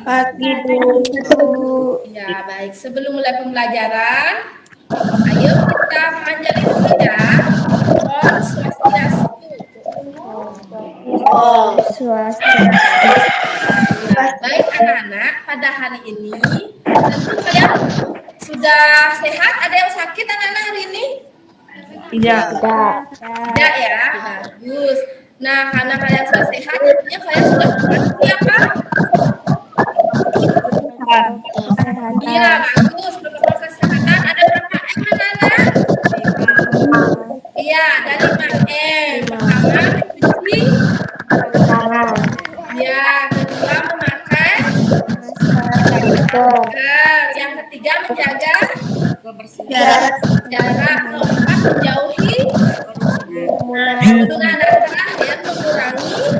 Pagi, Bu. Ya, baik. Sebelum mulai pembelajaran, ayo kita panjangin dulu ya. Om Swastiastu. Om Swastiastu. Ya, baik anak-anak, pada hari ini tentu kalian sudah sehat? Ada yang sakit anak-anak hari ini? Tidak. Tidak ya, bagus. Nah, karena kalian sudah sehat, tentunya kalian sudah mematuhi apa? Iya, bagus. Protokol kesehatan ada berapa M anak-anak? Iya, ada 5M. Pertama, mencuci. Ya, kedua memakai masker. Yang ketiga menjaga jarak. Keempat menjauhi kerumunan. Dan terakhir mengurangi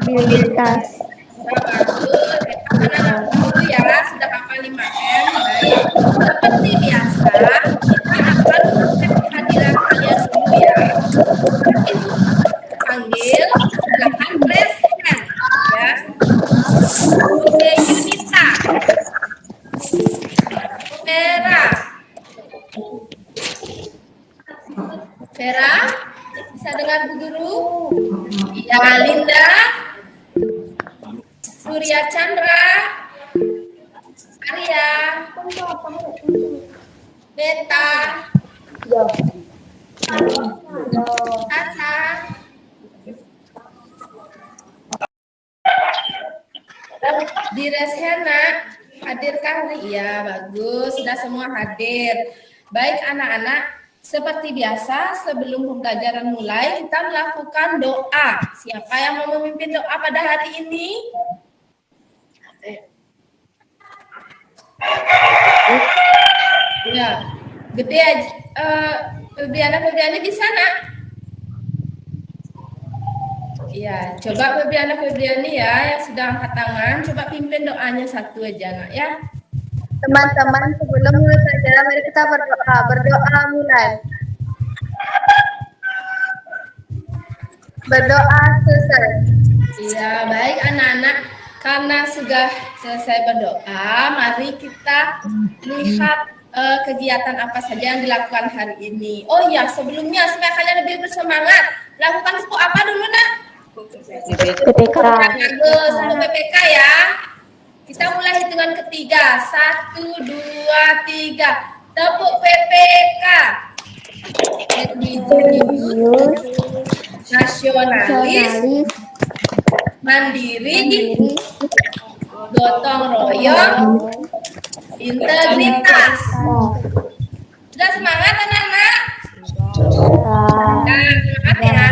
Mobilitas. bagus. Anak-anak dulu ya sudah hafal 5M. Baik. Seperti biasa kita akan mengecek kehadiran kalian dulu ya. Ibu panggil silakan raise hand ya. Oke, Yunita, Vera, bisa dengar Bu Guru? Ya, Linda, Surya Chandra, Arya, Beta, Tata, di Reshena, hadirkah? Iya, bagus, sudah semua hadir. Baik anak-anak, seperti biasa sebelum pembelajaran mulai kita melakukan doa. Siapa yang mau memimpin doa pada hari ini? Ya, gede aja. Febriana di sana. Ya, coba Febriani ya yang sudah angkat tangan, coba pimpin doanya satu aja nak ya. Teman-teman, sebelum mulai pelajaran mari kita berdoa. Berdoa mulai. Berdoa selesai. Iya, baik anak-anak. Karena sudah selesai berdoa, mari kita lihat kegiatan apa saja yang dilakukan hari ini. Oh iya, sebelumnya supaya kalian lebih bersemangat, lakukan suku apa dulu nak? PPK. Bagus, suku PPK ya. Kita mulai hitungan ketiga. 1, 2, 3. Tepuk PPK. Religius, Nasionalis, mandiri, gotong royong, integritas. Sudah semangat anak-anak? Nah, semangat ya.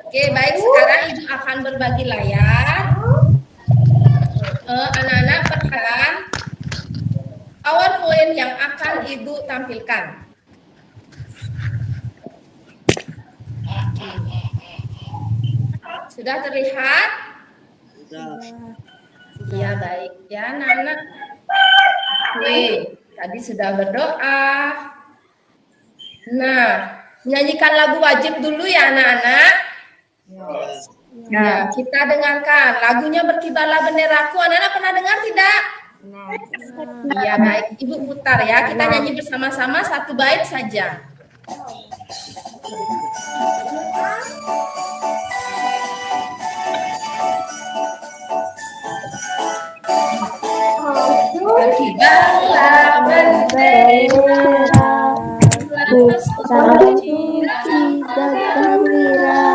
Oke, baik. Sekarang Ibu akan berbagi layar. Anak-anak perhatikan PowerPoint yang akan Ibu tampilkan. Sudah terlihat? Iya, baik ya anak-anak. Oke, tadi sudah berdoa. Nah, nyanyikan lagu wajib dulu ya anak-anak. Ya, kita dengarkan. Lagunya Berkibarlah Benderaku. Anak-anak pernah dengar tidak? Iya, baik. Ibu putar ya. Kita nyanyi bersama-sama satu bait saja. Berkibarlah bendera, Putra suci dan gembira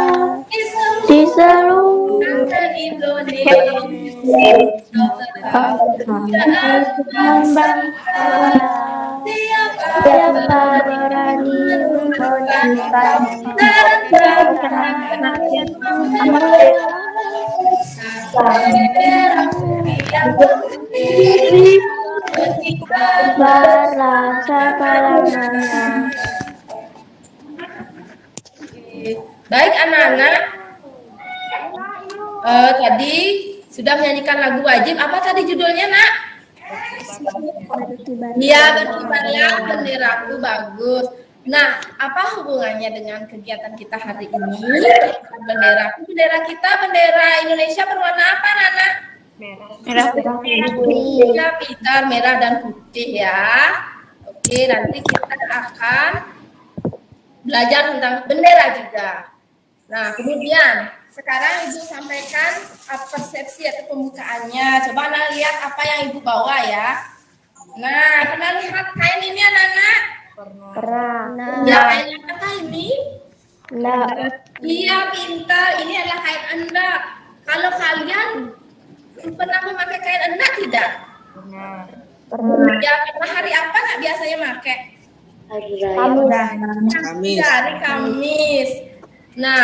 di seluruh Indonesia. Tiap berani menunjukkan bendera yang berdiri berkibarlah segala-galanya. Baik anak-anak, tadi sudah menyanyikan lagu wajib. Apa tadi judulnya nak? Iya, Berkibarlah Benderaku. Bagus. Nah, apa hubungannya dengan kegiatan kita hari ini? Bendera kita, bendera Indonesia berwarna apa, Nana? Merah putih. Ya, pintar merah dan putih ya. Oke, nanti kita akan belajar tentang bendera juga. Nah, kemudian sekarang Ibu sampaikan persepsi atau pembukaannya. Coba Anda lihat apa yang Ibu bawa ya. Nah, pernah lihat kain ini anak-anak? Pernah. Ya, kain apa ini? Nah, Iya, pintar. Ini adalah kain endek. Kalau kalian pernah memakai kain endek tidak? pernah. Ya, pernah hari apa nggak biasanya pakai? Kamis. Hari Kamis. Nah,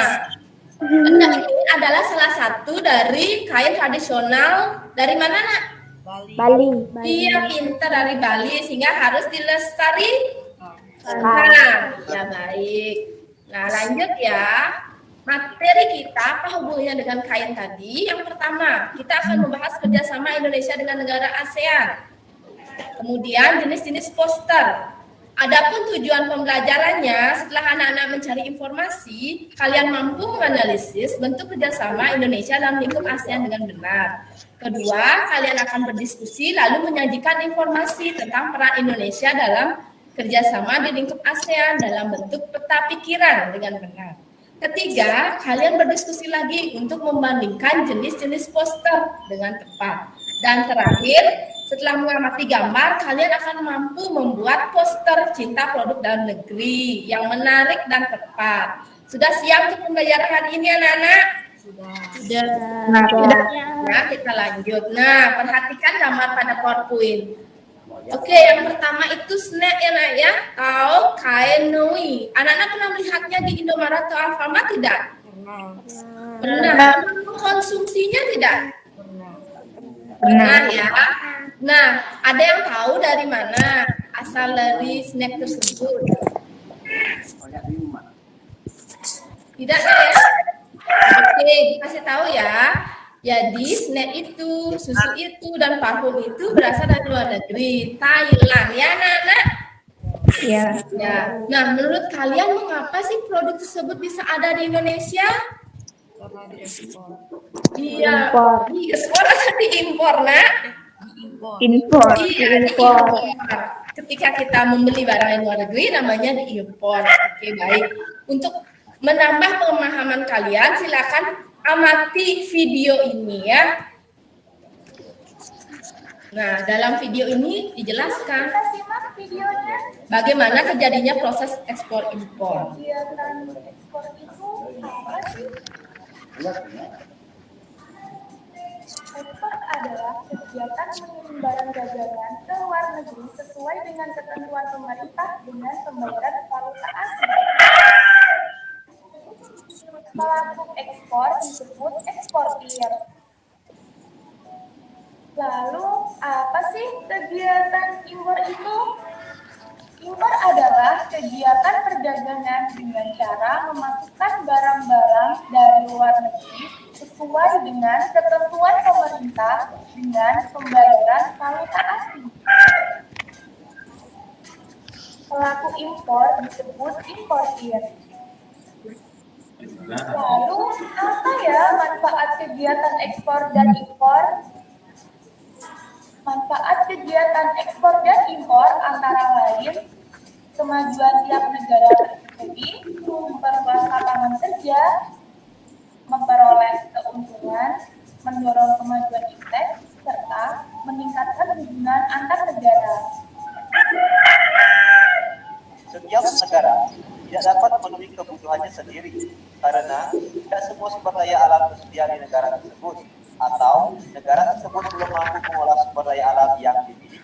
endek ini adalah salah satu dari kain tradisional dari mana nak? Bali. Iya, pintar dari Bali sehingga harus dilestarikan. Ya baik. Nah, lanjut ya. Materi kita apa hubungannya dengan kain tadi? Yang pertama, kita akan membahas kerjasama Indonesia dengan negara ASEAN. Kemudian jenis-jenis poster. Adapun tujuan pembelajarannya, setelah anak-anak mencari informasi, kalian mampu menganalisis bentuk kerjasama Indonesia dalam lingkup ASEAN dengan benar. Kedua, kalian akan berdiskusi lalu menyajikan informasi tentang peran Indonesia dalam kerjasama di lingkup ASEAN dalam bentuk peta pikiran dengan benar. Ketiga, kalian berdiskusi lagi untuk membandingkan jenis-jenis poster dengan tepat. Dan terakhir, setelah mengamati gambar, kalian akan mampu membuat poster cinta produk dalam negeri yang menarik dan tepat. Sudah siap untuk pembelajaran hari ini anak-anak? Sudah. Nah, kita lanjut. Nah, perhatikan gambar pada PowerPoint. Oke, yang pertama itu snack ya nak ya, atau kain nui. Anak-anak pernah melihatnya di Indomaret atau Alfamart tidak? Pernah. Konsumsinya tidak? Pernah ya. Nah, ada yang tahu dari mana asal dari snack tersebut? Tidak ya? Oke, dikasih tahu ya. Jadi snack itu, susu itu, dan parfum itu berasal dari luar negeri, Thailand ya anak-anak? Ya. Nah, menurut kalian mengapa sih produk tersebut bisa ada di Indonesia? Iya, diekspor atau diimpor nak? Impor. Iya, diimpor. Ketika kita membeli barang yang luar negeri namanya diimpor. Oke, baik. Untuk menambah pemahaman kalian, silakan amati video ini ya. Nah, dalam video ini dijelaskan bagaimana terjadinya proses ekspor impor. Kegiatan ekspor itu apa sih? Ekspor adalah kegiatan mengirim barang dagangan ke luar negeri sesuai dengan ketentuan pemerintah dengan pembayaran valuta asing. Pelaku ekspor disebut eksportir. Lalu, apa sih kegiatan impor itu? Impor adalah kegiatan perdagangan dengan cara memasukkan barang-barang dari luar negeri sesuai dengan ketentuan pemerintah dengan pembayaran valuta asing. Pelaku impor disebut importir. Lalu, apa ya manfaat kegiatan ekspor dan impor? Manfaat kegiatan ekspor dan impor antara lain kemajuan tiap negara berdiri, memperluas lapangan kerja, memperoleh keuntungan, mendorong kemajuan indeks, serta meningkatkan hubungan antar negara. Setiap negara tidak dapat memenuhi kebutuhannya sendiri karena tidak semua sumber daya alam tersedia di negara tersebut atau negara tersebut belum mampu mengolah sumber daya alam yang dimiliki.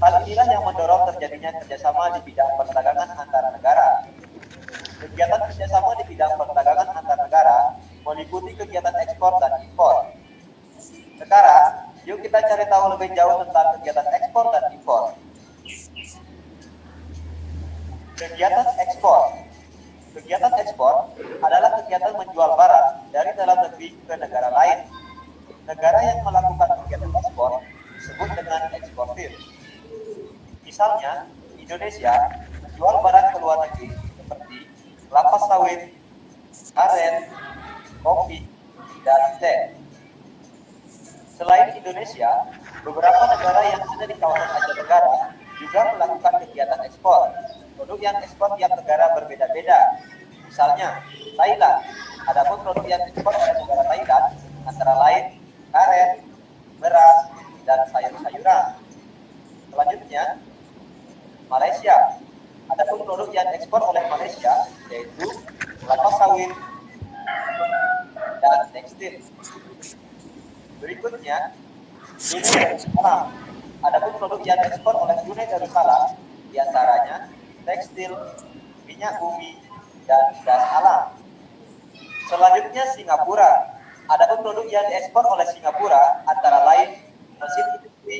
Hal inilah yang mendorong terjadinya kerjasama di bidang perdagangan antar negara. Kegiatan kerjasama di bidang perdagangan antar negara meliputi kegiatan ekspor dan impor. Sekarang, yuk kita cari tahu lebih jauh tentang kegiatan ekspor dan impor. Kegiatan ekspor. Kegiatan ekspor adalah kegiatan menjual barang dari dalam negeri ke negara lain. Negara yang melakukan kegiatan ekspor disebut dengan eksportir. Misalnya, Indonesia menjual barang ke luar negeri seperti kelapa sawit, karet, kopi, dan teh. Selain Indonesia, beberapa negara yang ada di kawasan Asia Tenggara juga melakukan kegiatan ekspor. Produk yang ekspor tiap negara berbeda-beda. Misalnya, Thailand. Adapun produk yang diekspor oleh negara Thailand antara lain karet, beras, dan sayur-sayuran. Selanjutnya, Malaysia. Adapun produk yang diekspor oleh Malaysia yaitu kelapa sawit dan tekstil. Berikutnya, Brunei Darussalam. Adapun produk yang diekspor oleh Brunei Darussalam diantaranya tekstil, minyak bumi, dan gas alam. Selanjutnya Singapura. Adapun produk yang diekspor oleh Singapura antara lain mesin industri,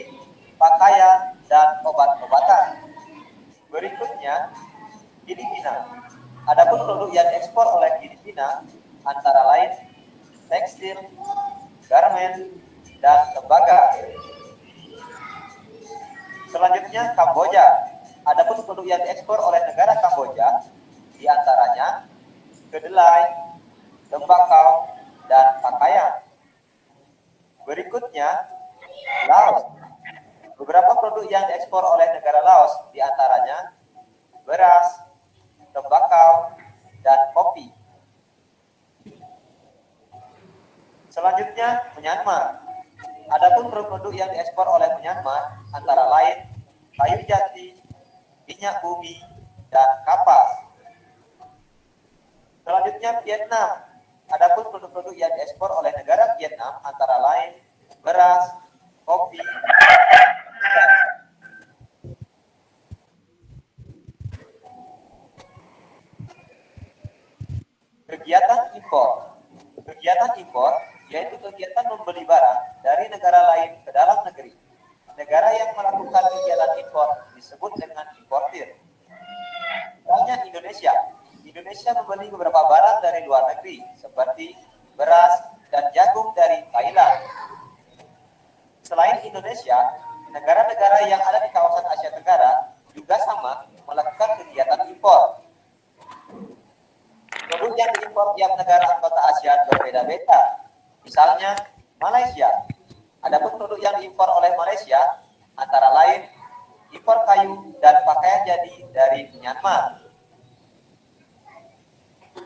pakaian, dan obat-obatan. Berikutnya Filipina. Adapun produk yang diekspor oleh Filipina antara lain tekstil, garmen, dan tembaga. Selanjutnya Kamboja. Adapun produk yang diekspor oleh negara Kamboja diantaranya kedelai, tembakau, dan pakaian. Berikutnya Laos. Beberapa produk yang diekspor oleh negara Laos diantaranya beras, tembakau, dan kopi. Selanjutnya Myanmar. Adapun produk-produk yang diekspor oleh Myanmar antara lain kayu jati, minyak bumi, dan kapas. Selanjutnya Vietnam. Adapun produk-produk yang diekspor oleh negara Vietnam antara lain beras, kopi. Kegiatan impor. Kegiatan impor yaitu kegiatan membeli barang dari negara lain ke dalam negeri. Negara yang melakukan kegiatan impor disebut dengan importir. Misalnya Indonesia. Indonesia membeli beberapa barang dari luar negeri seperti beras dan jagung dari Thailand. Selain Indonesia, negara-negara yang ada di kawasan Asia Tenggara juga sama melakukan kegiatan impor. Produk yang diimpor tiap negara anggota ASEAN berbeda-beda. Misalnya Malaysia. Adapun produk yang diimpor oleh Malaysia antara lain impor kayu dan pakaian jadi dari Myanmar.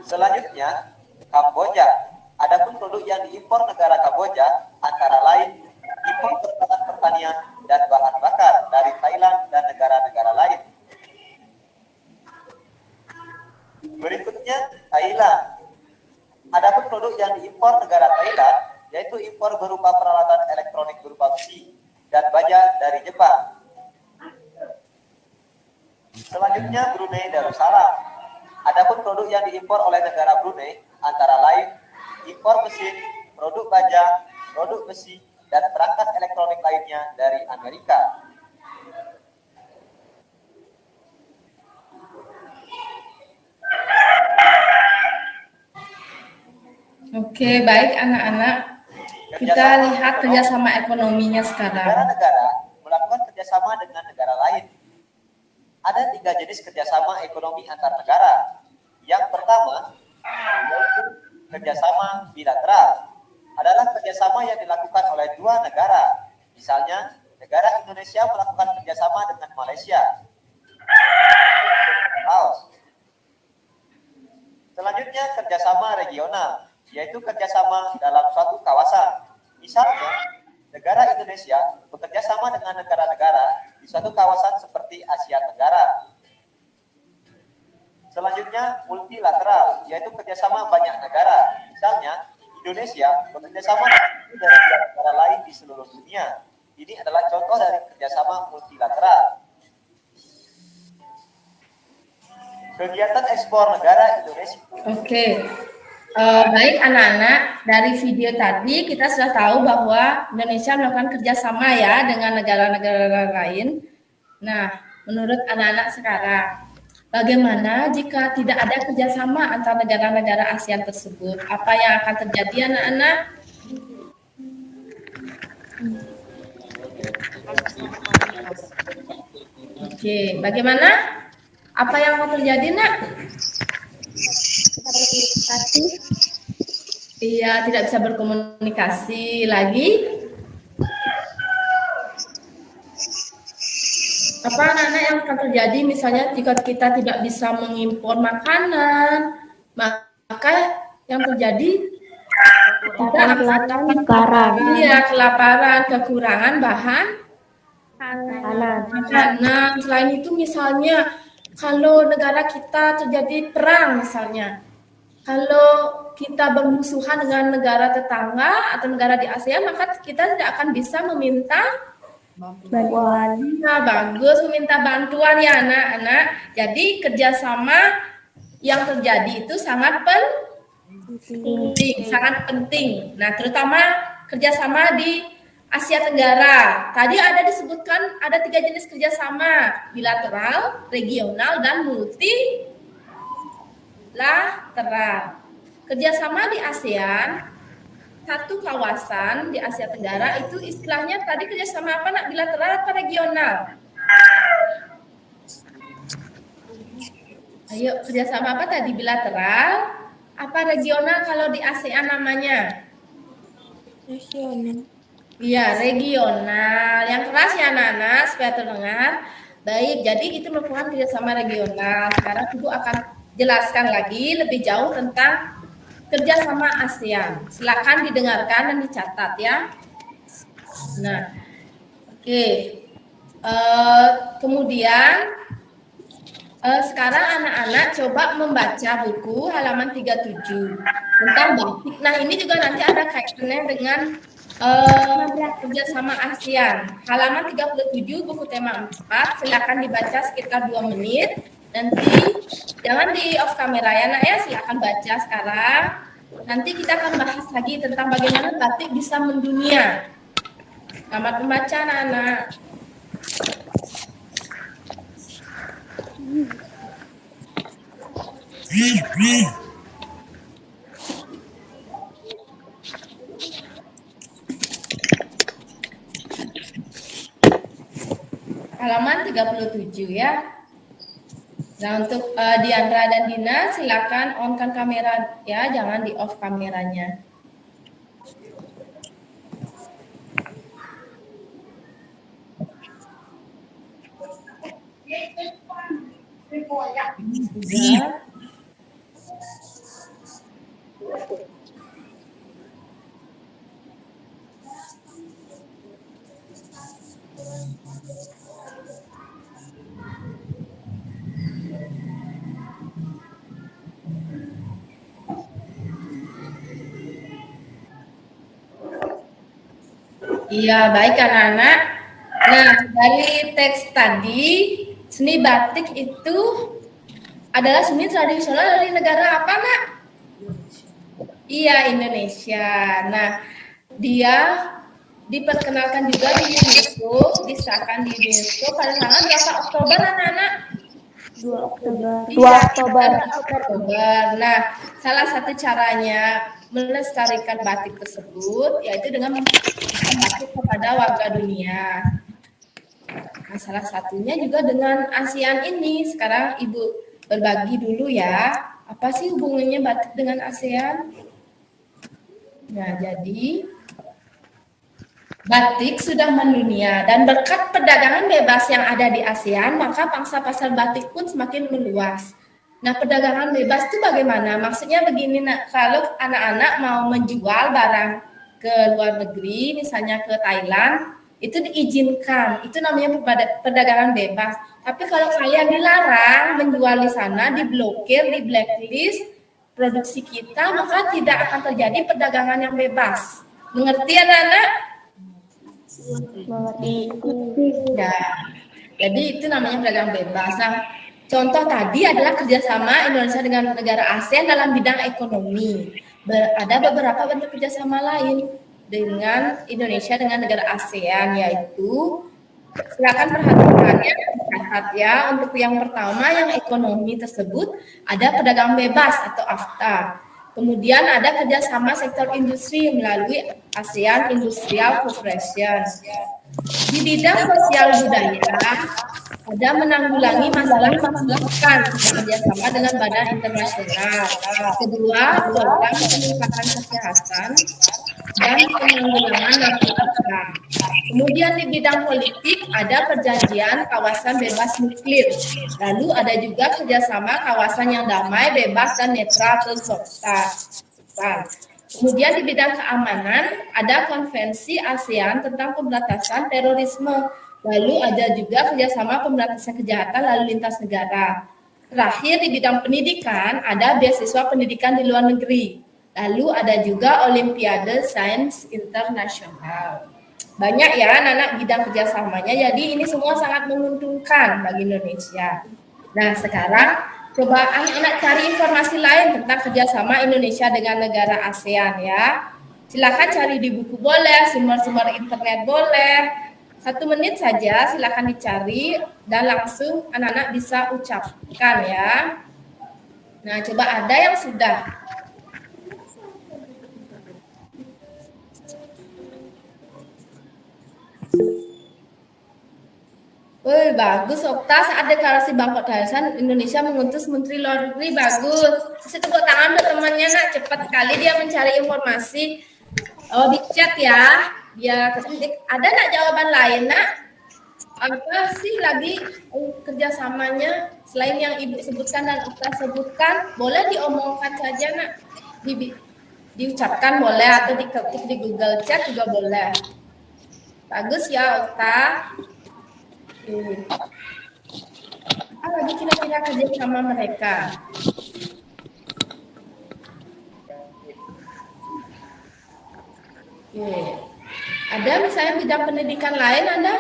Selanjutnya Kamboja. Adapun produk yang diimpor negara Kamboja antara lain impor pertanian dan bahan bakar dari Thailand dan negara-negara lain. Berikutnya Thailand. Adapun produk yang diimpor negara Thailand yaitu impor berupa peralatan elektronik berupa besi dan baja dari Jepang. Selanjutnya Brunei Darussalam. Adapun produk yang diimpor oleh negara Brunei antara lain impor mesin, produk baja, produk besi, dan perangkat elektronik lainnya dari Amerika. Oke, baik anak-anak. Kita lihat kerjasama ekonominya sekarang. Negara-negara melakukan kerjasama dengan negara lain. Ada 3 jenis kerjasama ekonomi antar negara. Yang pertama, yaitu kerjasama bilateral. Adalah kerjasama yang dilakukan oleh 2 negara. Misalnya, negara Indonesia melakukan kerjasama dengan Malaysia. Laos. Selanjutnya, kerjasama regional, yaitu kerjasama dalam suatu kawasan. Misalnya, negara Indonesia bekerja sama dengan negara-negara di suatu kawasan seperti Asia Tenggara. Selanjutnya, multilateral, yaitu kerjasama banyak negara. Misalnya, Indonesia bekerja sama dengan negara lain di seluruh dunia. Ini adalah contoh dari kerjasama multilateral. Kegiatan ekspor negara Indonesia. Oke. Baik anak-anak, dari video tadi kita sudah tahu bahwa Indonesia melakukan kerjasama ya dengan negara-negara lain. Nah, menurut anak-anak sekarang, bagaimana jika tidak ada kerjasama antar negara-negara ASEAN tersebut? Apa yang akan terjadi anak-anak? Oke, bagaimana? Apa yang akan terjadi, Nak? Iya, tidak bisa berkomunikasi lagi. apa anak-anak yang akan terjadi misalnya jika kita tidak bisa mengimpor makanan, maka yang terjadi kita akan kelaparan, kekurangan bahan makanan. Selain itu misalnya kalau negara kita terjadi perang misalnya, kalau kita bermusuhan dengan negara tetangga atau negara di ASEAN, maka kita tidak akan bisa meminta bantuan. Nah, bagus meminta bantuan ya anak-anak. Jadi kerjasama yang terjadi itu sangat penting, sangat penting. Nah, terutama kerjasama di Asia Tenggara. Tadi ada disebutkan ada 3 jenis kerjasama, bilateral, regional, dan multilateral. Kerjasama di ASEAN, satu kawasan di Asia Tenggara itu istilahnya tadi kerjasama apa nak? Bilateral atau regional? Ayo, kerjasama apa tadi? Bilateral? Apa regional kalau di ASEAN namanya? Regional. Iya, regional. Yang keras ya anak-anak supaya terdengar. Baik, jadi itu merupakan kerjasama regional. Sekarang Ibu akan jelaskan lagi lebih jauh tentang kerjasama ASEAN. Silakan didengarkan dan dicatat ya. Nah, oke. Kemudian sekarang anak-anak coba membaca buku halaman 37 tentang batik. Nah, ini juga nanti ada kaitannya dengan kerjasama ASEAN. Halaman 37 buku tema 4. Silakan dibaca sekitar 2 menit. Nanti jangan di off kamera ya nak ya, silakan baca sekarang. Nanti kita akan bahas lagi tentang bagaimana batik bisa mendunia. Selamat membaca anak-anak. Halaman 37 ya. Nah, untuk Diandra dan Dina silakan on-kan kamera ya, jangan di off kameranya. Sudah. Iya, baik anak-anak. Nah, dari teks tadi, seni batik itu adalah seni tradisional dari negara apa, Nak? Iya, Indonesia. Nah, dia diperkenalkan juga di UNESCO, disahkan di UNESCO pada tanggal berapa Oktober, anak-anak? 2 Oktober. 2 Oktober. Nah, salah satu caranya melestarikan batik tersebut yaitu dengan memperkenalkan batik kepada warga dunia. Nah, salah satunya juga dengan ASEAN ini. Sekarang Ibu berbagi dulu ya. Apa sih hubungannya batik dengan ASEAN? Nah, jadi batik sudah mendunia dan berkat perdagangan bebas yang ada di ASEAN, maka pangsa pasar batik pun semakin meluas. Nah, perdagangan bebas itu bagaimana? Maksudnya begini, nak, kalau anak-anak mau menjual barang ke luar negeri, misalnya ke Thailand, itu diizinkan. Itu namanya perdagangan bebas. Tapi kalau kalian dilarang menjual di sana, diblokir, di blacklist produksi kita, maka tidak akan terjadi perdagangan yang bebas. Mengerti anak-anak? Mengerti. Ya. Jadi itu namanya perdagangan bebas. Nah, contoh tadi adalah kerjasama Indonesia dengan negara ASEAN dalam bidang ekonomi. Ada beberapa bentuk kerjasama lain dengan Indonesia dengan negara ASEAN, yaitu silakan perhatikan ya, catat ya. Untuk yang pertama, yang ekonomi tersebut ada perdagangan bebas atau AFTA. Kemudian ada kerjasama sektor industri melalui ASEAN Industrial Cooperation. Di bidang sosial budaya ada menanggulangi masalah pendidikan kerjasama dengan badan internasional. Kedua, program peningkatan kesehatan dan penanggulangan mafia perang. Kemudian di bidang politik ada perjanjian kawasan bebas nuklir. Lalu ada juga kerjasama kawasan yang damai, bebas, dan netral atau SOCTA. Kemudian di bidang keamanan ada konvensi ASEAN tentang pemberantasan terorisme. Lalu ada juga kerjasama pemberantasan kejahatan lalu lintas negara. Terakhir di bidang pendidikan ada beasiswa pendidikan di luar negeri. Lalu ada juga Olimpiade Sains Internasional. Banyak ya anak-anak bidang kerjasamanya, jadi ini semua sangat menguntungkan bagi Indonesia. Nah sekarang coba anak-anak cari informasi lain tentang kerjasama Indonesia dengan negara ASEAN ya. Silakan cari di buku boleh, sumber-sumber internet boleh. 1 menit saja silakan dicari dan langsung anak-anak bisa ucapkan ya. Nah coba ada yang sudah. Wih, bagus Okta, saat deklarasi Bangkok Thailand Indonesia mengutus Menteri Luar Negeri, bagus. Kasih tepuk tangan buat temannya nak, cepat sekali dia mencari informasi. Oh di chat ya, dia ada nak jawaban lain nak? Apa sih lagi kerjasamanya selain yang ibu sebutkan dan Okta sebutkan? Boleh diomongkan saja nak, diucapkan boleh atau diketik di Google Chat juga boleh. Bagus ya Okta. Apa lagi kira-kira kerja sama mereka? Oke. Ada misalnya bidang pendidikan lain Anda?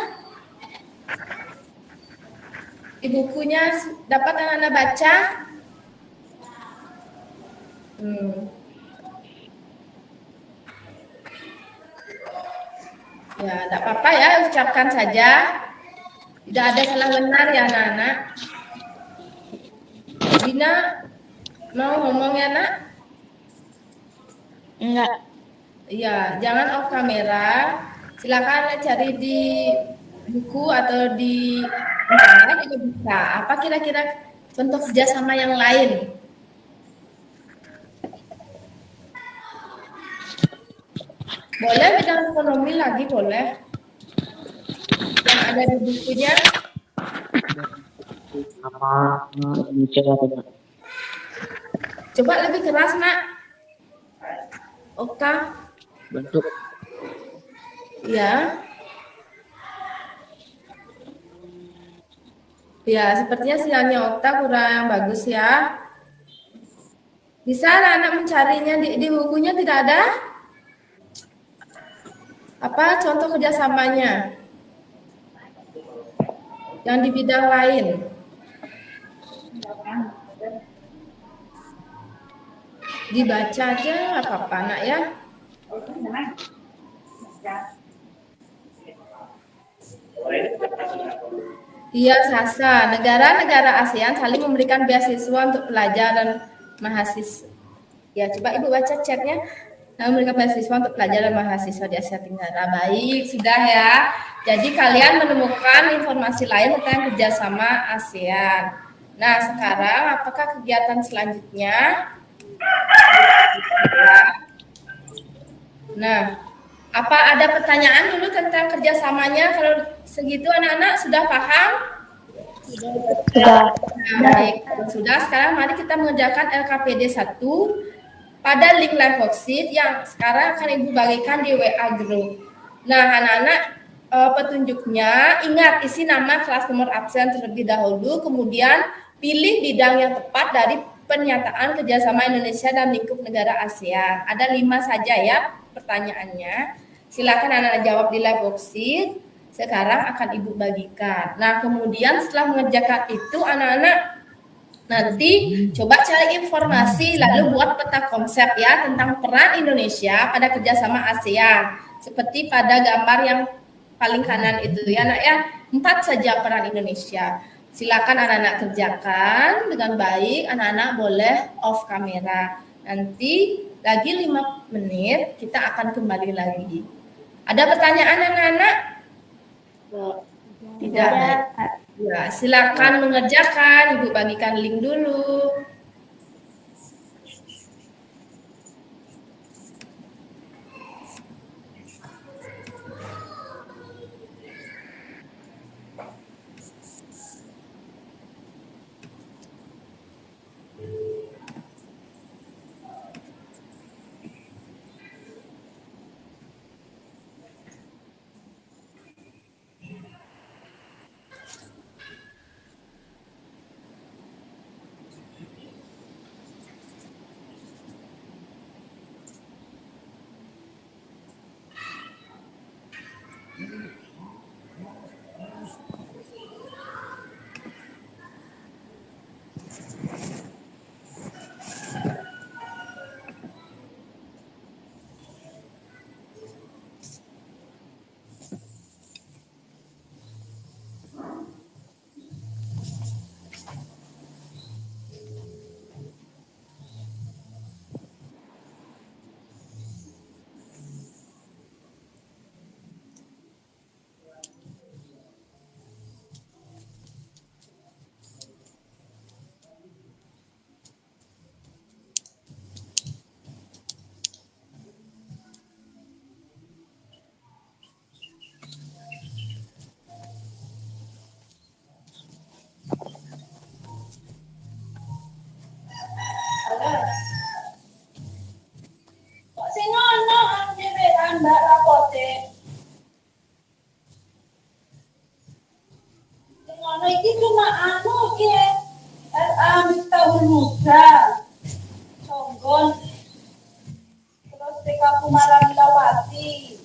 Di bukunya dapat anak-anak baca? Ya, tidak apa-apa ya, ucapkan saja. Tidak ada salah benar ya anak-anak. Dina mau ngomong ya nak? Enggak. Iya, jangan off kamera. Silakan cari di buku atau di internet juga bisa. Apa kira-kira contoh kerjasama yang lain? Boleh bidang ekonomi lagi boleh. Yang ada di bukunya. Coba lebih keras nak. Oka. Bentuk. Ya. Ya, sepertinya sinyalnya Okta kurang bagus ya. Bisa anak-anak mencarinya di bukunya tidak ada? Apa contoh kerjasamanya? Yang di bidang lain? Dibaca aja apa-apa nak ya. Iya, Sasa. Negara-negara ASEAN saling memberikan beasiswa untuk pelajar dan mahasiswa. Ya, coba Ibu baca chatnya. Nah, memberikan beasiswa untuk pelajar dan mahasiswa di Asia Tenggara. Baik, sudah ya. Jadi kalian menemukan informasi lain tentang kerjasama ASEAN. Nah, sekarang apakah kegiatan selanjutnya? Nah, apa ada pertanyaan dulu tentang kerjasamanya? Kalau segitu anak-anak sudah paham? Sudah. Nah, baik, sudah. Sekarang mari kita mengerjakan LKPD 1 pada link live worksheet yang sekarang akan Ibu bagikan di WA group. Nah, anak-anak petunjuknya ingat isi nama, kelas, nomor absen terlebih dahulu, kemudian pilih bidang yang tepat dari pernyataan kerjasama Indonesia dan lingkup negara ASEAN. Ada 5 saja ya pertanyaannya. Silakan anak-anak jawab di live worksheet. Sekarang akan Ibu bagikan. Nah, kemudian setelah mengerjakan itu anak-anak nanti coba cari informasi lalu buat peta konsep ya tentang peran Indonesia pada kerjasama ASEAN. Seperti pada gambar yang paling kanan itu ya nak ya. 4 saja peran Indonesia. Silakan anak-anak kerjakan dengan baik. Anak-anak boleh off kamera. Nanti lagi 5 menit kita akan kembali lagi. Ada pertanyaan anak-anak? Tidak. Ya, silakan mengerjakan. Ibu bagikan link dulu. Rudal, Songgon, terus TK Kumaranilawati.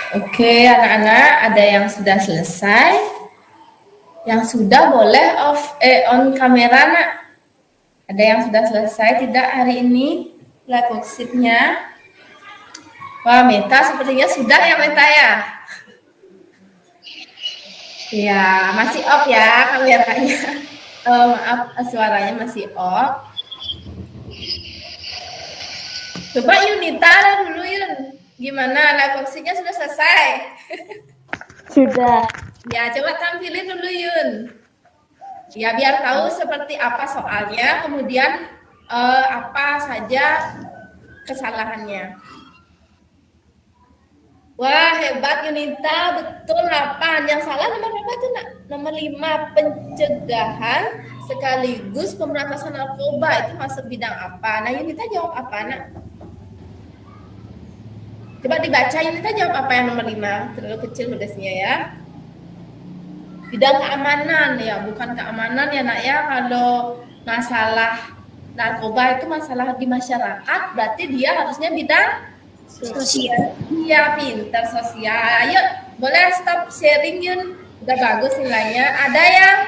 Oke, anak-anak, ada yang sudah selesai? Yang sudah boleh on kamera, nak? Ada yang sudah selesai tidak hari ini? Live worksheet-nya. Wah, Meta sepertinya sudah ya, Meta ya? Ya, masih off ya kameranya. Maaf, suaranya masih off. Coba Yunita dulu, Yun. Gimana? Live worksheet-nya sudah selesai? Sudah. Ya, coba tampilin dulu, Yun. Ya, biar tahu seperti apa soalnya, kemudian apa saja kesalahannya. Wah, hebat Yunita, betul 8. Yang salah nomor berapa tuh, nak? Nomor 5, pencegahan sekaligus pemberantasan narkoba. Itu masuk bidang apa? Nah, Yunita jawab apa, nak? Coba dibaca ini kan jawab apa yang nomor 5, terlalu kecil hurufnya ya. Bidang keamanan ya, bukan keamanan ya nak ya. Kalau masalah narkoba itu masalah di masyarakat, berarti dia harusnya bidang Sosial. iya pintar sosial. Ayo boleh stop sharing Yun, udah bagus nilainya. Ada yang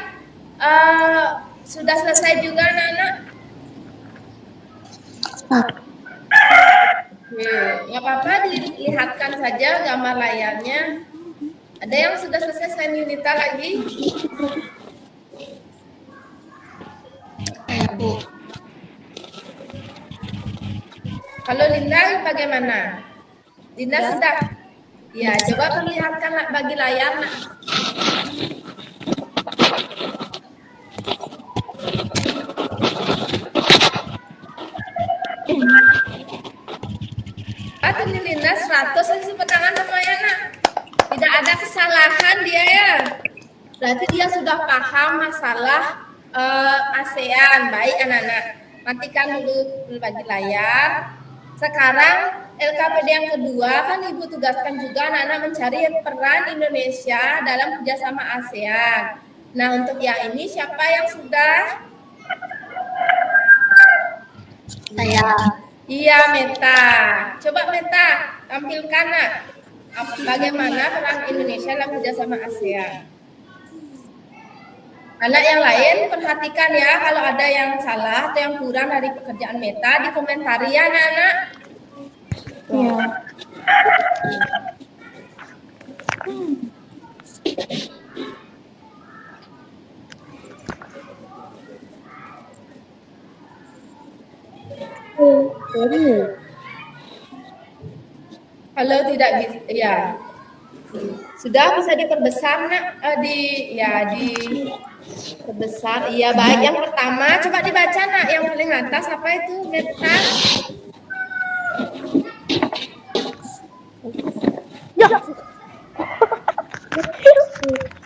sudah selesai juga anak-anak? Oke, nggak apa-apa dilihatkan saja gambar layarnya. Ada yang sudah selesai selain Yunita lagi? Kalau Linda bagaimana? Linda sudah? Ya, coba perlihatkan nak bagi layar nak. Atau Linda 100 sisi tangan semuanya nak. Tidak ada kesalahan dia ya. Berarti dia sudah paham masalah ASEAN. Baik anak-anak. Matikan dulu bagi layar. Sekarang LKPD yang kedua kan Ibu tugaskan juga anak-anak mencari peran Indonesia dalam kerjasama ASEAN. Nah untuk yang ini siapa yang sudah? Saya. Iya Meta. Coba Meta tampilkan nak. Bagaimana peran Indonesia dalam kerjasama ASEAN. Anak yang lain perhatikan ya kalau ada yang salah atau yang kurang dari pekerjaan Meta dikomentari ya anak-anak. Ya. Kalau tidak bisa, ya sudah bisa diperbesar nak, diperbesar. Iya baik. Yang pertama coba dibaca nak, yang paling atas apa itu Meta?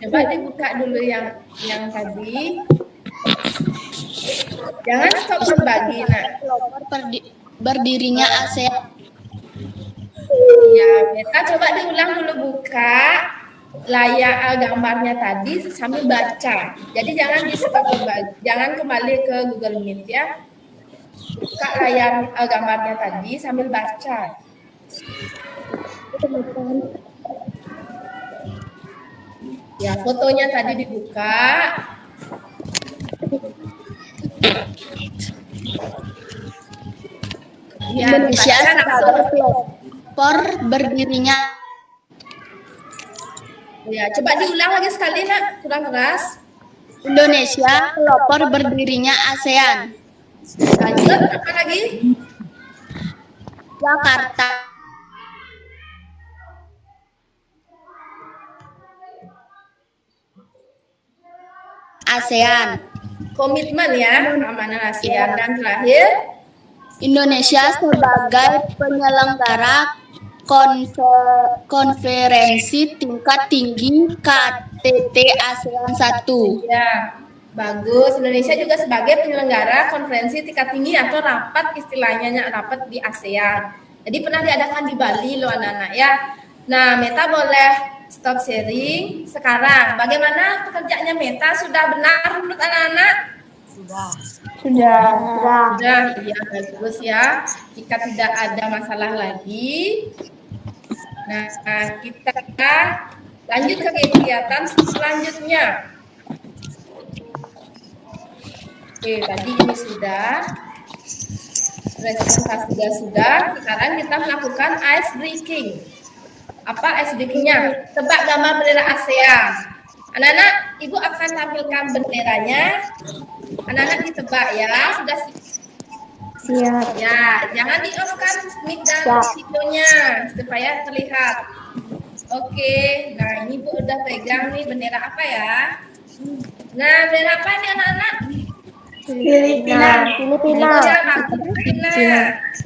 Coba dibuka dulu yang tadi. Jangan stop berbagi nak. Berdirinya ASEAN. Ya, Meta coba diulang dulu buka layar gambarnya tadi sambil baca. Jadi jangan di stop berbagi, jangan kembali ke Google Meet ya. Buka layar gambarnya tadi sambil baca. Ya, fotonya tadi dibuka. Ya, Indonesia dibaca langsung. sebagai pelopor berdirinya. Ya, coba diulang lagi sekali nak, kurang keras. Indonesia pelopor berdirinya ASEAN. Lanjut, apa lagi? Jakarta. ASEAN. Komitmen ya, keamanan ASEAN. Dan terakhir, Indonesia sebagai penyelenggara konferensi tingkat tinggi KTT ASEAN 1. ya bagus. Indonesia juga sebagai penyelenggara konferensi tingkat tinggi atau rapat, istilahnya rapat di ASEAN. Jadi pernah diadakan di Bali loh anak-anak ya. Nah, Meta boleh stop sharing sekarang. Bagaimana pekerjaannya Meta? Sudah benar menurut anak-anak? Sudah. Sudah, iya bagus ya. Jika tidak ada masalah lagi, nah kita lanjut ke kegiatan selanjutnya. Oke, tadi ini sudah presentasi sudah. Sekarang kita melakukan ice breaking. Apa ice breaking-nya? Tebak gambar bendera ASEAN. Anak-anak, Ibu akan tampilkan benderanya. Anak-anak ditebak ya, sudah Siap. ya, jangan di-off-kan mic dan videonya supaya terlihat. Oke, nah ini Bu udah pegang nih bendera apa ya? Nah, bendera apa nih anak-anak? Filipina. Ya, Filipina.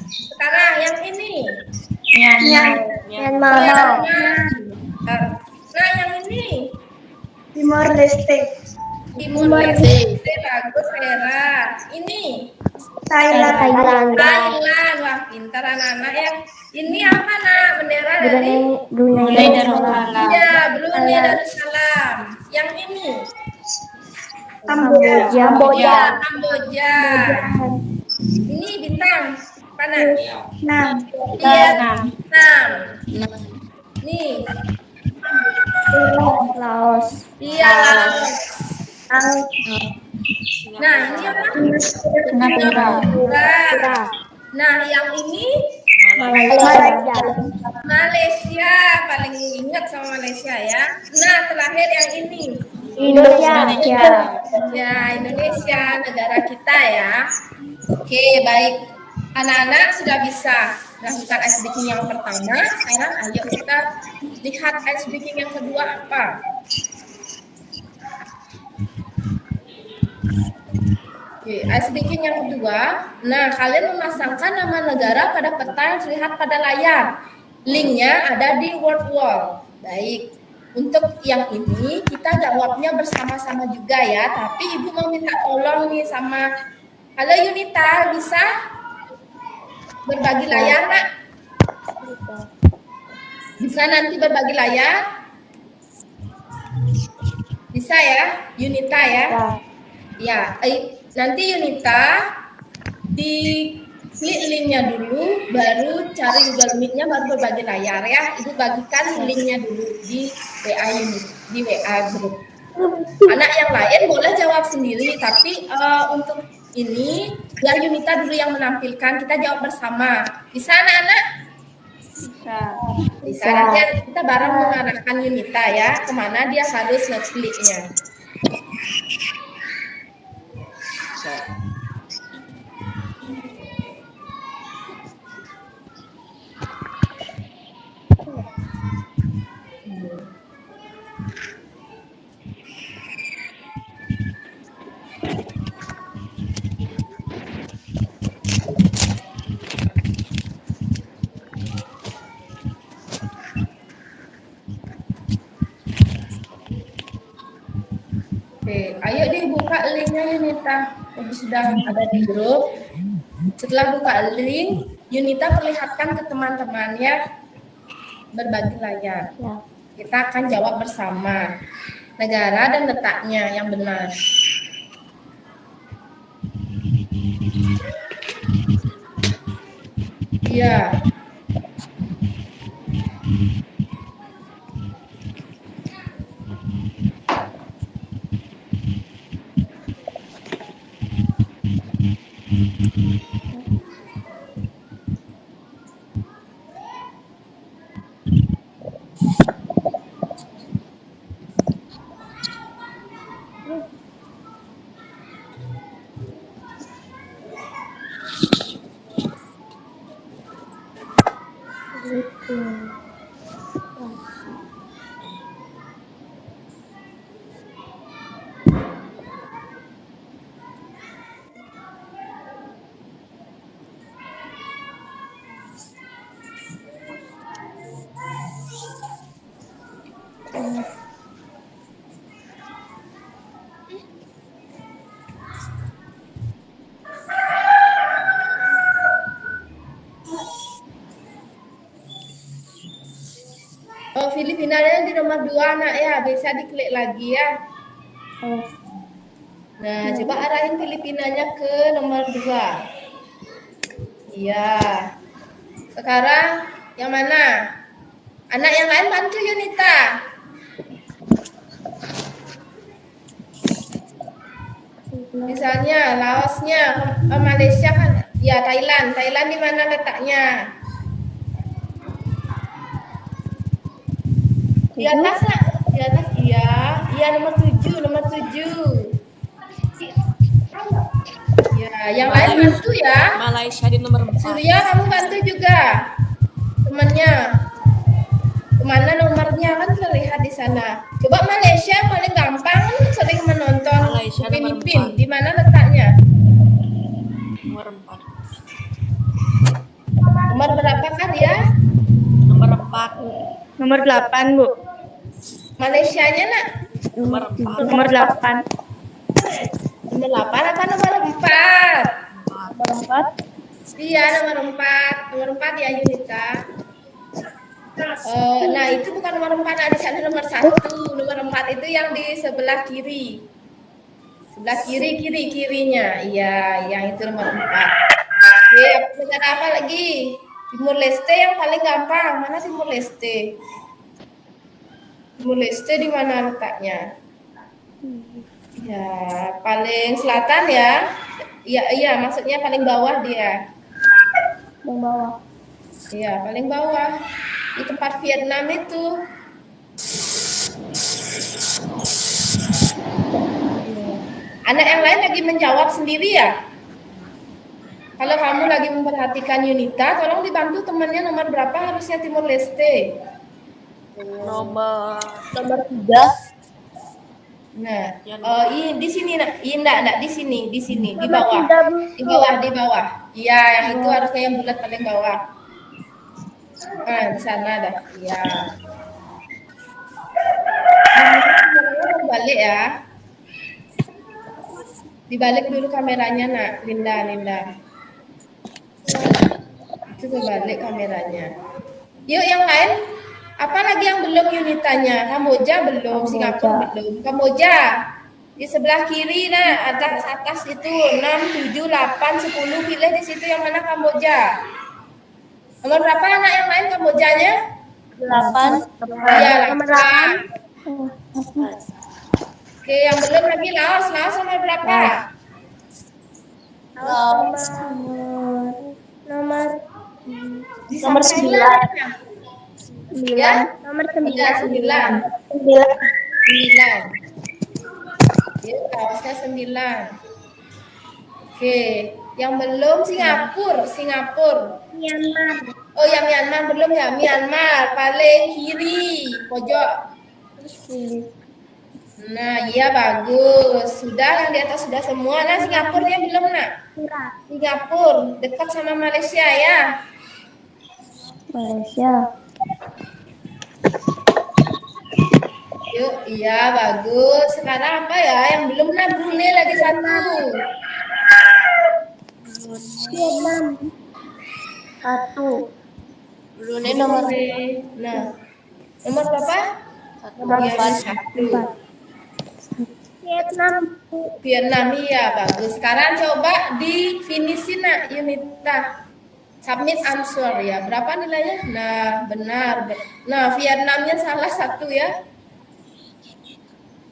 Sekarang yang ini. Myanmar. Nah, yang ini. Timor Leste. Timur Leste, bagus Vera. Ini. Thailand. Thailand, wah pintar anak-anak ya. Ini apa nak? Bendera dari Brunei Darussalam. Iya, Brunei Darussalam. Yang ini Kamboja. Kamboja. Ini bintang mana? 6. Iya, 6. Nih, Laos. iya Laos. Nah, ini apa? Singapura. Nah, yang ini Malaysia, paling ingat sama Malaysia ya. Nah, terakhir yang ini. Indonesia. Ya, Indonesia, negara kita ya. Oke, baik. Anak-anak sudah bisa melakukan ice breaking yang pertama. Sekarang ayo kita lihat ice breaking yang kedua apa. Oke, ice breaking yang kedua. Nah, kalian memasangkan nama negara pada peta yang terlihat pada layar. Linknya ada di word wall. Baik. Untuk yang ini kita jawabnya bersama-sama juga ya. Tapi Ibu mau minta tolong nih sama halo Yunita, bisa berbagi layar, Nak? Bisa nanti berbagi layar? Bisa ya, Yunita ya? Ya, nanti Yunita di klik linknya dulu, baru cari Google Meet-nya, baru berbagi layar ya. Ibu bagikan linknya dulu di WA di WA grup. Anak yang lain boleh jawab sendiri, tapi untuk ini biar Yunita dulu yang menampilkan, kita jawab bersama. Bisa anak-anak? Bisa. Nanti kita bareng mengarahkan Yunita ya, kemana dia harus ngekliknya. Oke, ayo dibuka linknya Yunita. Sudah ada di grup. Setelah buka link, Yunita perlihatkan ke teman-temannya berbagi layar. Kita akan jawab bersama. Negara dan letaknya yang benar. Iya. Oh, Filipinanya di nomor 2 Nak ya, bisa diklik lagi ya. Nah, coba arahin Filipinanya ke nomor 2. Iya. Sekarang yang mana? Anak yang lain bantu Yunita. Misalnya Laosnya, Malaysia kan, ya Thailand. Thailand di mana letaknya? Di atas Nak, di atas iya nomor 7. Ya, yang lain bantu ya. Malaysia di nomor 4. Surya kamu bantu juga. Temannya. Kemana nomornya kan terlihat di sana. Coba Malaysia paling gampang, sering menonton Malaysia Upin nomor Ipin. 4. Di mana letaknya? Nomor 4. Nomor berapa kan ya? Nomor 4. Nomor 8, Bu. Malaysianya Nak? Nomor 4. Nomor 8. Nomor 8 apa nomor 4? Nomor 4. Iya, nomor 4. Nomor 4 ya Yunita. Nah itu bukan nomor 4, ada di sana nomor 1. Nomor 4 itu yang di sebelah kiri. Sebelah kirinya. Iya, yang itu nomor 4. Oke, negara apa lagi? Timur Leste yang paling gampang. Mana Timur Leste? Timur Leste di mana letaknya? Ya, paling selatan ya. Iya, maksudnya paling bawah dia. Yang bawah. Iya, paling bawah. Di tempat Vietnam itu. Iya. Anak yang lain lagi menjawab sendiri ya? Kalau kamu lagi memperhatikan Yunita, tolong dibantu temannya nomor berapa harusnya Timur Leste. Nomor 3. Nah, di sini nak, enggak di sini, di bawah. Di bawah. Iya, yang itu harusnya yang bulat paling bawah. Nah, di sana dah. Iya. Balik ya. Dibalik dulu kameranya nak, Linda. Itu kebalik kameranya. Yuk yang lain. Apa lagi yang belum Yunitanya? Kamboja belum, Singapura belum. Kamboja. Di sebelah kiri nah, atas itu 6, 7, 8, 10 pilih di situ yang mana Kamboja. Nomor berapa anak yang lain Kambojanya? 8. Iya, 8. Oke, yang belum lagi Laos nomor berapa? Nomor Nomor 9. Ya? Nomor 9. 9. Ya, Laosnya 9. Oke, yang belum Singapura. Myanmar. Oh, yang Myanmar belum ya? Myanmar paling kiri, pojok. Nah, iya bagus. Sudah yang di atas sudah semua. Nah, Singapurnya belum nak? Singapura dekat sama Malaysia ya? Malaysia. Yuk, iya bagus. Sekarang apa ya? Yang belum nah Brunei lagi 1. Vietnam. 1. Brunei nomor Nah, nomor berapa? nomor 4. 1. Vietnam. Iya bagus. Sekarang coba di finishin nak Yunita. Submit answer ya. Berapa nilainya? Nah, benar. Nah, Vietnamnya salah 1 ya.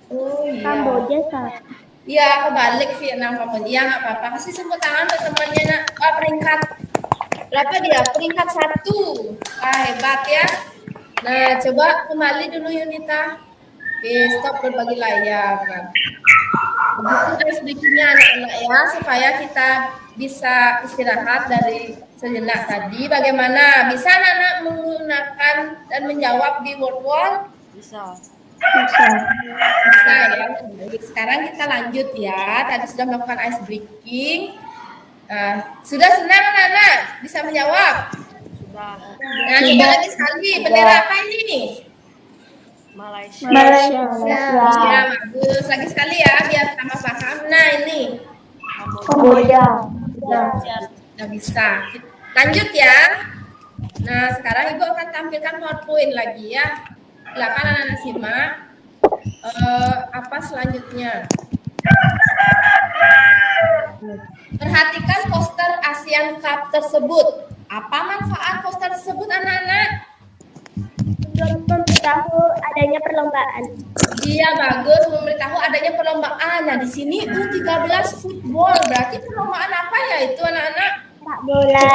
Oh iya. Kamboja 1. Iya, kebalik Vietnam Kamboja. Ya nggak apa-apa. Kasih tepuk tangan ke temannya nak. Peringkat berapa dia? Peringkat 1. Hebat ya. Nah, coba kembali dulu Yunita. Oke, stop berbagi layar. Begitu sedikitnya anak-anak ya, supaya kita bisa istirahat dari sejenak tadi. Bagaimana? Bisa anak-anak menggunakan dan menjawab di word wall? Bisa. Bisa ya. Sekarang kita lanjut ya. Tadi sudah melakukan ice breaking. Nah, sudah senang anak-anak bisa menjawab? Sudah. Nah, coba lagi sekali. Bendera apa ini? Malaysia. Ya, bagus. Lagi sekali ya, biar sama paham. Nah, ini. Kamboja. Sudah bisa. Lanjut ya. Nah, sekarang Ibu akan tampilkan PowerPoint lagi ya. Silakan anak-anak simak. Apa selanjutnya? Perhatikan poster ASEAN Cup tersebut. Apa manfaat poster tersebut anak-anak? Memberitahu adanya perlombaan. Iya bagus, memberitahu adanya perlombaan. Nah di sini U13 football, berarti perlombaan apa ya itu anak-anak? Sepak bola.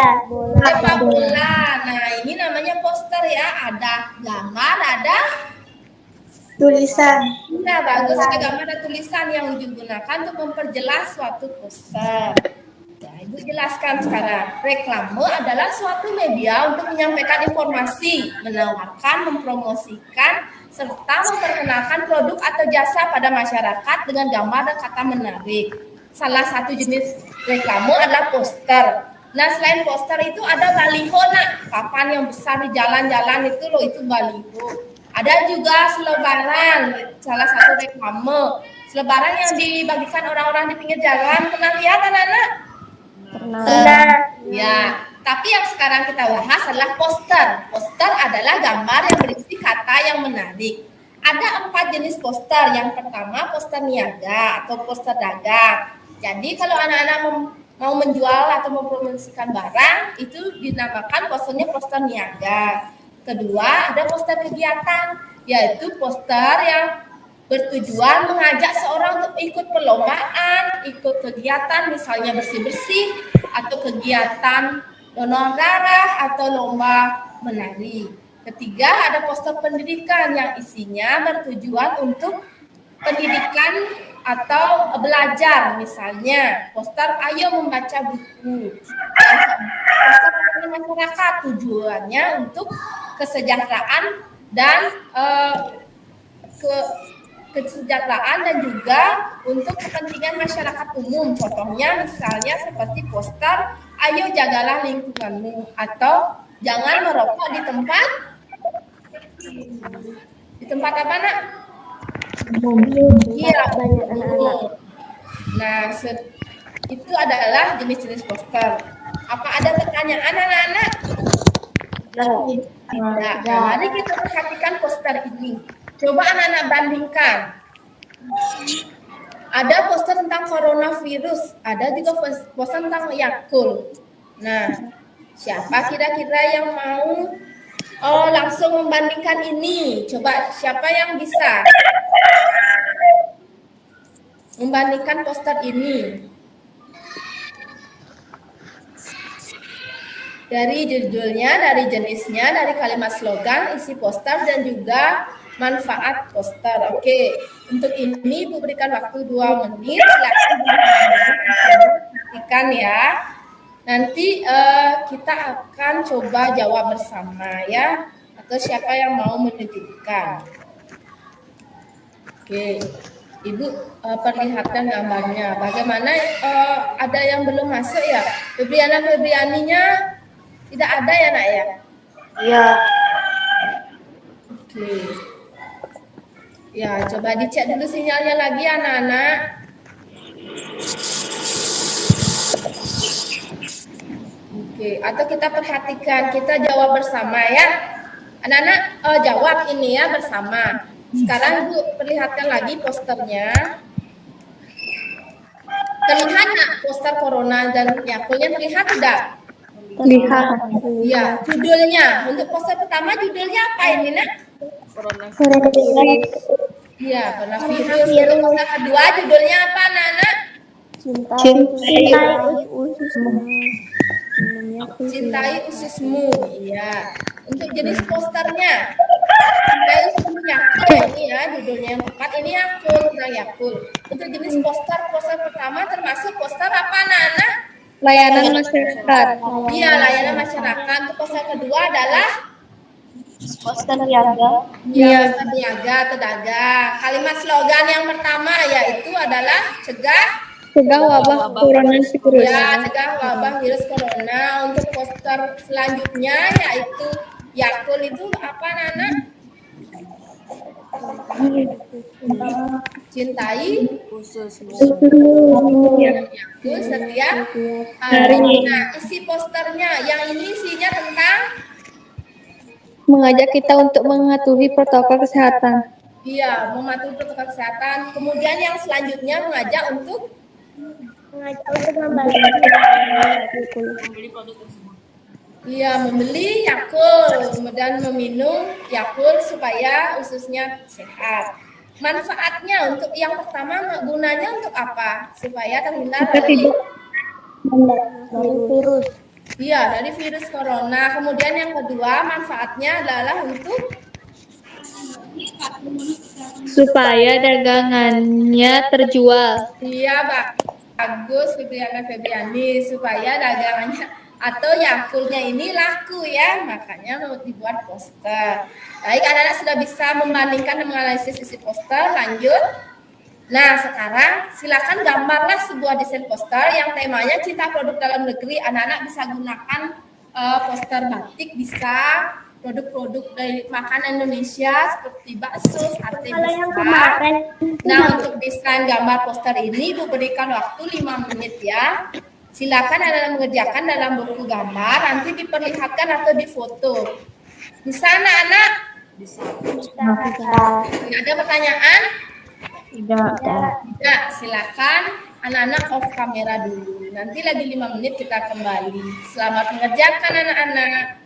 Sepak bola. Nah ini namanya poster ya, ada gambar, ada Tulisan. Nah, bagus ada gambar dan tulisan yang digunakan untuk memperjelas suatu poster. Ya, Ibu jelaskan sekarang. Reklame adalah suatu media untuk menyampaikan informasi, menawarkan, mempromosikan, serta memperkenalkan produk atau jasa pada masyarakat dengan gambar dan kata menarik. Salah satu jenis reklame adalah poster. Nah, selain poster itu ada baliho, nak. Papan yang besar di jalan-jalan itu loh, itu baliho. Ada juga selebaran, salah satu reklame. Selebaran yang dibagikan orang-orang di pinggir jalan. Pernah lihat anak-anak? Pernah. Ya, tapi yang sekarang kita bahas adalah poster. Poster adalah gambar yang berisi kata yang menarik. Ada 4 jenis poster. Yang pertama poster niaga atau poster dagang. Jadi kalau anak-anak mau menjual atau mempromosikan barang, itu dinamakan posternya poster niaga. Kedua, ada poster kegiatan, yaitu poster yang bertujuan mengajak seorang untuk ikut perlombaan, ikut kegiatan misalnya bersih-bersih, atau kegiatan donor darah, atau lomba menari. Ketiga, ada poster pendidikan yang isinya bertujuan untuk pendidikan atau belajar, misalnya poster ayo membaca buku. Poster masyarakat tujuannya untuk kesejahteraan dan kesejahteraan dan juga untuk kepentingan masyarakat umum. Contohnya misalnya seperti poster ayo jagalah lingkunganmu atau jangan merokok di tempat apa nak? Iya, banyak anak-anak. Nah, itu adalah jenis-jenis poster. Apa ada pertanyaan anak-anak? Tidak. Mari kita perhatikan poster ini. Coba anak-anak bandingkan. Ada poster tentang coronavirus, ada juga poster tentang Yakult. Nah, siapa kira-kira yang mau langsung membandingkan ini? Coba siapa yang bisa membandingkan poster ini? Dari judulnya, dari jenisnya, dari kalimat slogan, isi poster, dan juga manfaat poster. Oke, untuk ini Ibu berikan waktu 2 menit. Silakan perhatikan ya. Nanti kita akan coba jawab bersama ya. Atau siapa yang mau menunjukkan. Oke, Ibu perlihatkan gambarnya. Bagaimana ada yang belum masuk ya? Febrianinya tidak ada ya nak ya? Iya. Oke. Ya, coba dicek dulu sinyalnya lagi anak-anak. Oke, atau kita perhatikan, kita jawab bersama ya. Anak-anak jawab ini ya bersama. Sekarang Ibu perlihatkan lagi posternya. Terlihat nggak poster corona dan Yakultnya terlihat tidak? Lihat. Iya, judulnya. Untuk poster pertama judulnya apa ini nak? Iya, coronavirus. Untuk poster kedua judulnya apa anak-anak? Cintai ususmu. Iya. Untuk jenis posternya, cintai ususmu Yakult ini ya judulnya yang tepat. Ini Yakult, tentang Yakult. Untuk jenis poster pertama termasuk poster apa anak-anak? Layanan masyarakat. Iya, layanan masyarakat. Untuk poster kedua adalah Poster niaga. ya, poster niaga atau dagang. Kalimat slogan yang pertama yaitu adalah cegah Wabah coronavirus. ya, cegah wabah virus corona. Untuk poster selanjutnya yaitu Yakult itu apa anak-anak? Cintai Yakult setiap hari. Nah, isi posternya yang ini isinya tentang Mengajak kita untuk mematuhi protokol kesehatan. iya, mematuhi protokol kesehatan. Kemudian yang selanjutnya mengajak untuk membeli Yakult dan meminum Yakult supaya ususnya sehat. Manfaatnya untuk yang pertama gunanya untuk apa? Supaya terhindar dari Virus. iya, dari virus corona. Kemudian yang kedua manfaatnya adalah untuk Supaya dagangannya terjual. iya, bagus Febriani supaya dagangannya atau Yakultnya ini laku ya, makanya mau dibuat poster. Baik, anak-anak sudah bisa membandingkan dan menganalisis isi poster. Lanjut. Nah, sekarang silakan gambarlah sebuah desain poster yang temanya cinta produk dalam negeri. Anak-anak bisa gunakan poster batik, bisa produk-produk dari makanan Indonesia seperti bakso, sate Kalau yang bisa. kemarin Nah, untuk desain gambar poster ini Ibu berikan waktu 5 menit ya. Silakan anak-anak mengerjakan dalam buku gambar, nanti diperlihatkan atau difoto. Bisa anak-anak? Bisa. Ada pertanyaan? Tidak. Tidak, silakan anak-anak off kamera dulu. Nanti lagi 5 menit kita kembali. Selamat mengerjakan anak-anak.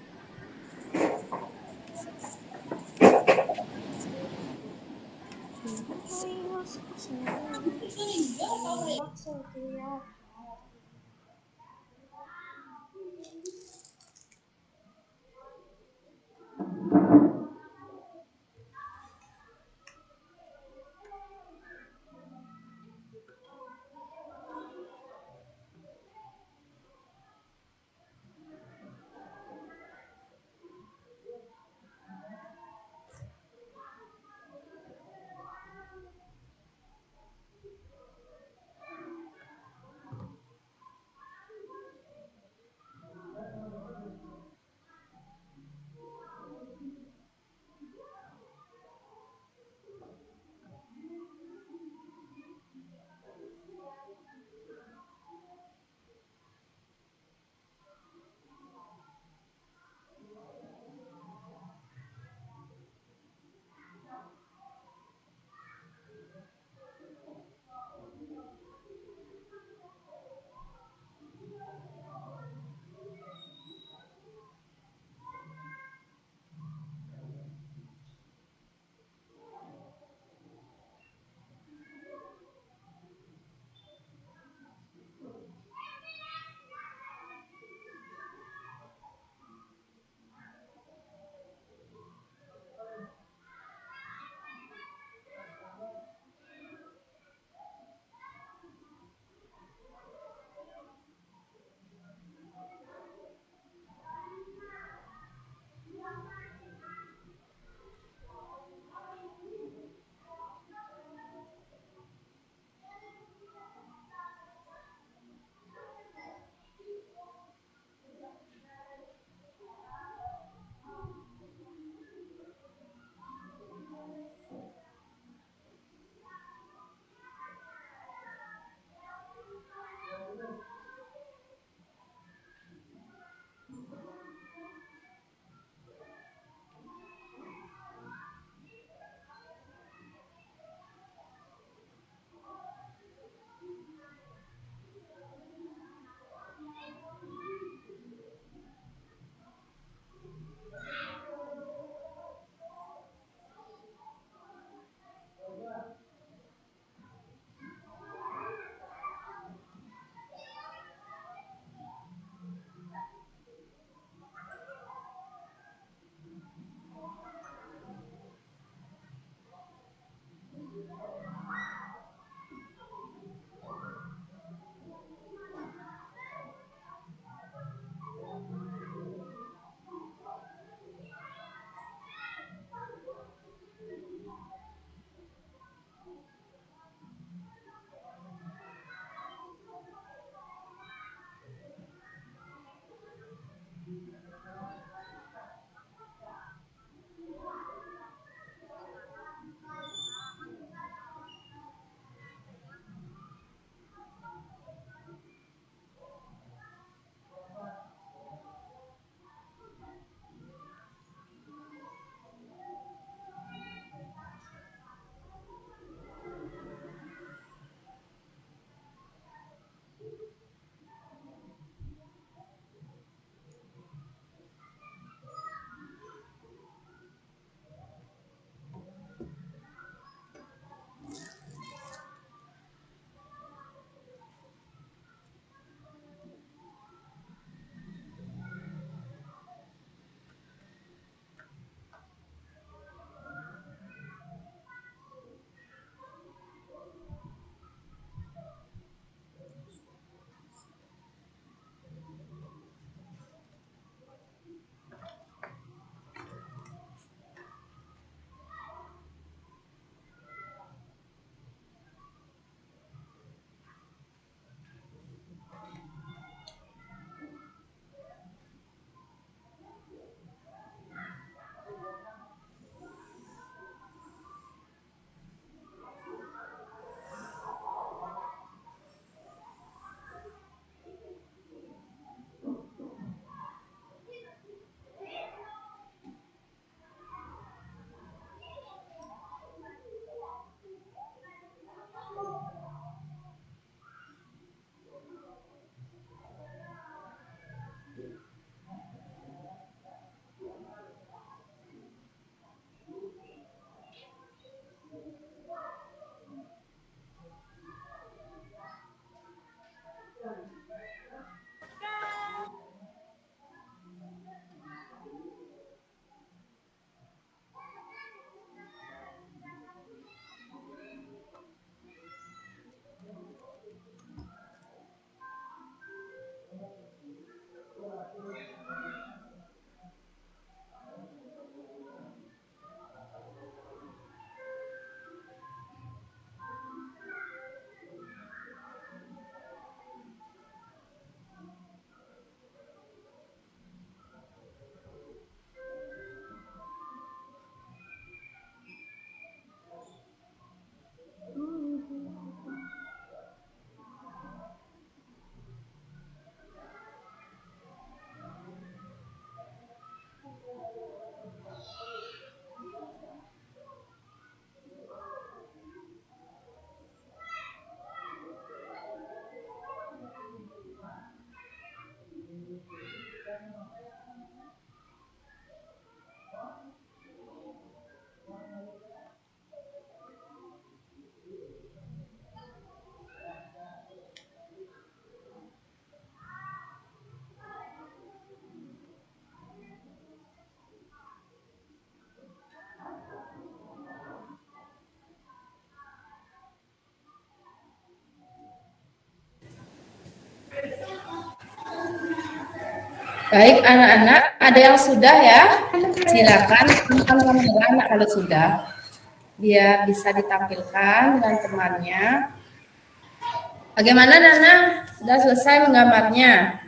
Baik anak-anak, ada yang sudah ya? Silakan teman kamera anak kalau sudah. Biar bisa ditampilkan dengan temannya. Bagaimana Nana? Sudah selesai menggambarnya?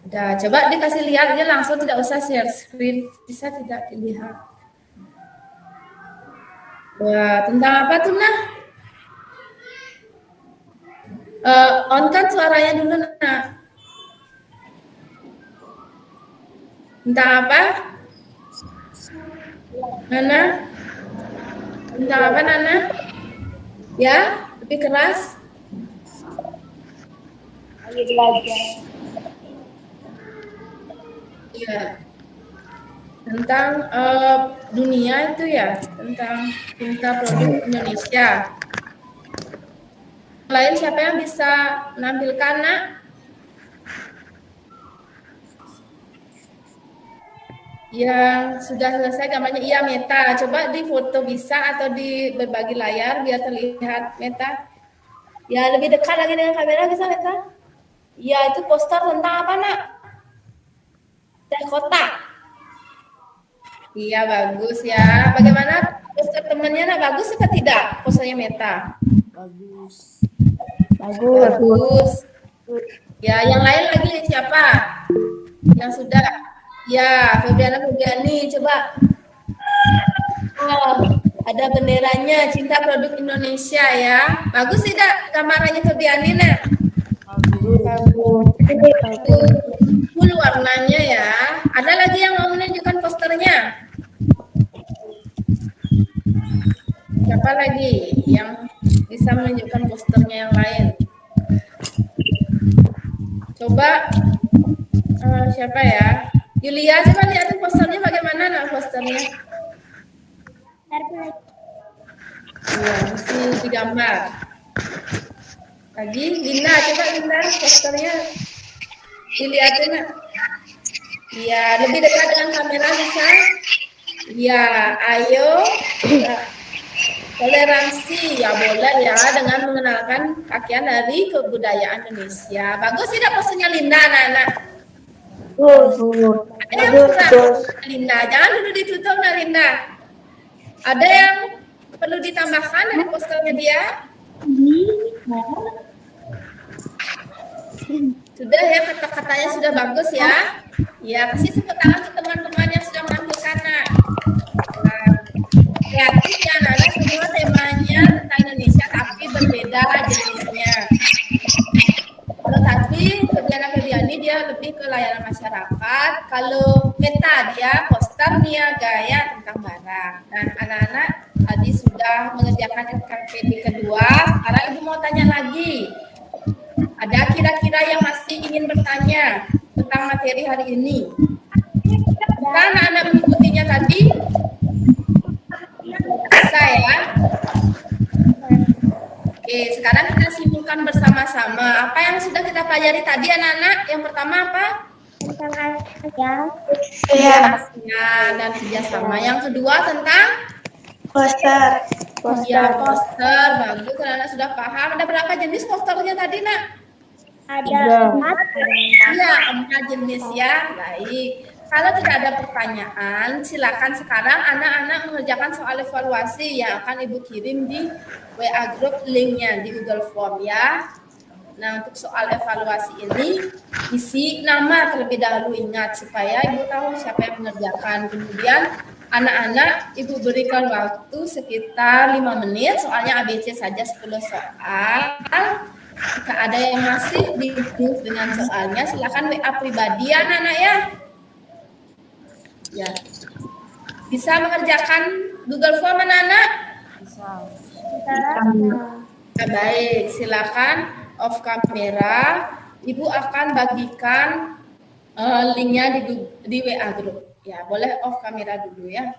Udah, coba dikasih lihat aja langsung, tidak usah share screen. Bisa tidak dilihat? Wah, tentang apa tuh nah? On kan suaranya dulu nah. Tentang apa? Nana? Tentang apa Nana? Ya, lebih keras. Lagi belajar. Ya. Tentang dunia itu ya, tentang cinta produk Indonesia. Lain siapa yang bisa menampilkan nak? Yang sudah selesai gambarnya, iya Meta. Coba di foto bisa atau di berbagi layar biar terlihat Meta. Ya lebih dekat lagi dengan kamera bisa Meta. Ya itu poster tentang apa nak? Teh kotak. Iya bagus ya. Bagaimana poster temannya nak, bagus atau tidak posternya Meta? Bagus. Bagus. Ya yang lain lagi siapa? Yang sudah? Ya Febriana Febriani coba. Oh, ada benderanya cinta produk Indonesia ya. Bagus tidak gambarannya Febriani nak? Full warnanya ya. Ada lagi yang mau menunjukkan posternya? Siapa lagi yang bisa menunjukkan posternya yang lain? Coba siapa ya? Yulia, coba lihatin posternya bagaimana nah posternya? Iya, mesti digambar. Lagi, Linda, coba Linda posternya dilihatin nak. Iya, lebih dekat dengan kamera bisa. Iya, ayo toleransi ya boleh ya dengan mengenalkan pakaian dari kebudayaan Indonesia. Bagus tidak posternya Linda, anak-anak? Ada yang kurang Linda, jangan dulu ditutup nah Linda. Ada yang perlu ditambahkan dari posternya dia? Sudah ya, kata-katanya sudah bagus ya. Ya, kasih tepuk tangan ke teman-teman yang sudah menampilkan nak. Kreatif ya anak-anak, semua temanya tentang Indonesia tapi berbeda jenisnya. Kalau tadi Febriani dia lebih ke layanan masyarakat. Kalau Meta dia poster nia gaya tentang barang. Nah anak-anak tadi sudah mengerjakan FKPD kedua. Sekarang ibu mau tanya lagi. Ada kira-kira yang masih ingin bertanya tentang materi hari ini? Kita anak-anak mengikutinya tadi? Bisa ya? Oke, sekarang kita simpulkan bersama-sama. Apa yang sudah kita pelajari tadi anak-anak? Yang pertama apa? Tentang ayah. Ya, dan kerjasama. Yang kedua tentang? Poster. Ya, poster. Bagus, anak-anak sudah paham. Ada berapa jenis posternya tadi, nak? Ada 4. Iya, 4 jenis ya. Baik. Kalau tidak ada pertanyaan, silakan sekarang anak-anak mengerjakan soal evaluasi yang akan Ibu kirim di WA Group linknya di Google Form ya. Nah, untuk soal evaluasi ini, isi nama terlebih dahulu ingat supaya Ibu tahu siapa yang mengerjakan. Kemudian anak-anak Ibu berikan waktu sekitar 5 menit, soalnya ABC saja 10 soal. Jika ada yang masih bingung dengan soalnya, silakan WA pribadi ya anak-anak ya. Ya. Bisa mengerjakan Google Form anak-anak? Bisa. Nah, baik, silakan off kamera. Ibu akan bagikan linknya di WA Group. Ya, boleh off kamera dulu ya.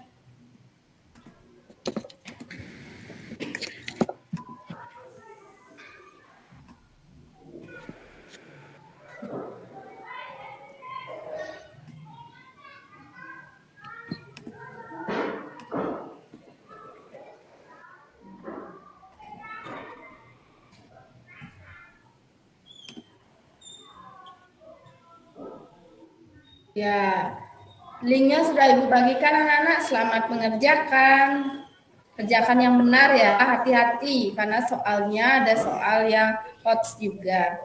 Ya, linknya sudah Ibu bagikan anak-anak. Selamat mengerjakan. Kerjakan yang benar ya, hati-hati karena soalnya ada soal yang hots juga.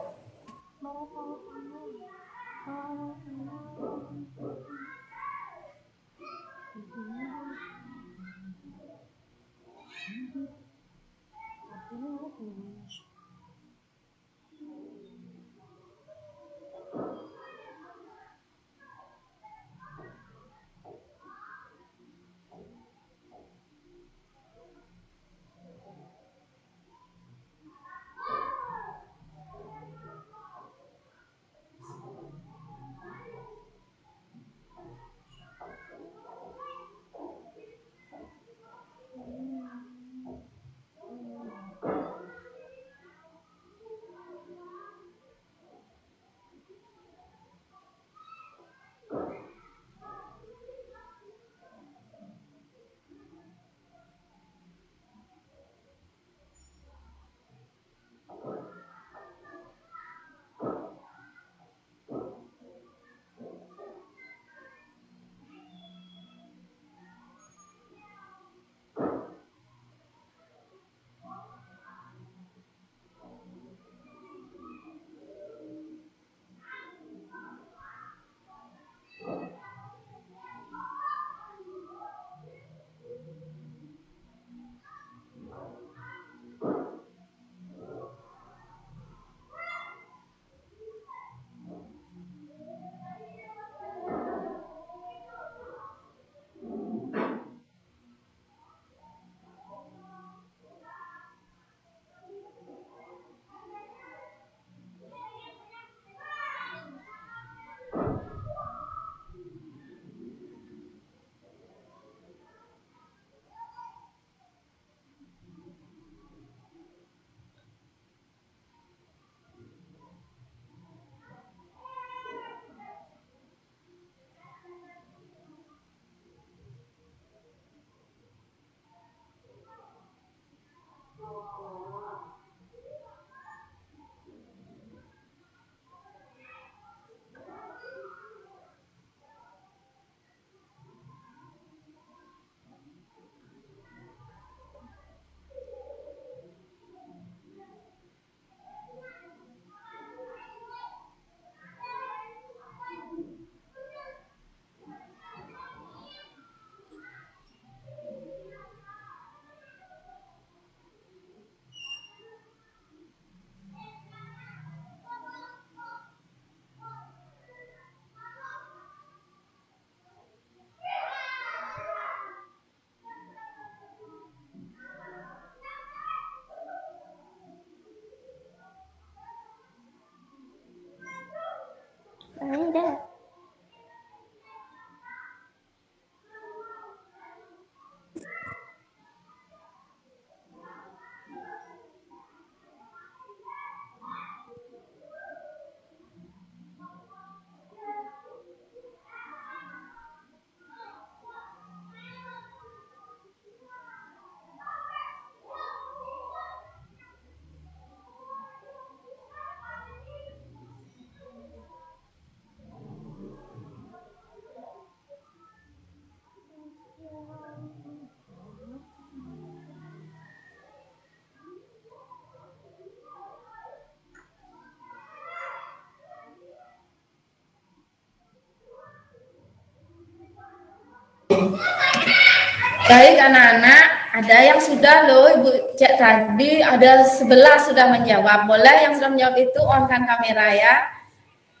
Baik anak-anak, ada yang sudah loh Ibu cek tadi, ada 11 sudah menjawab. Boleh yang sudah menjawab itu on-kan kamera ya.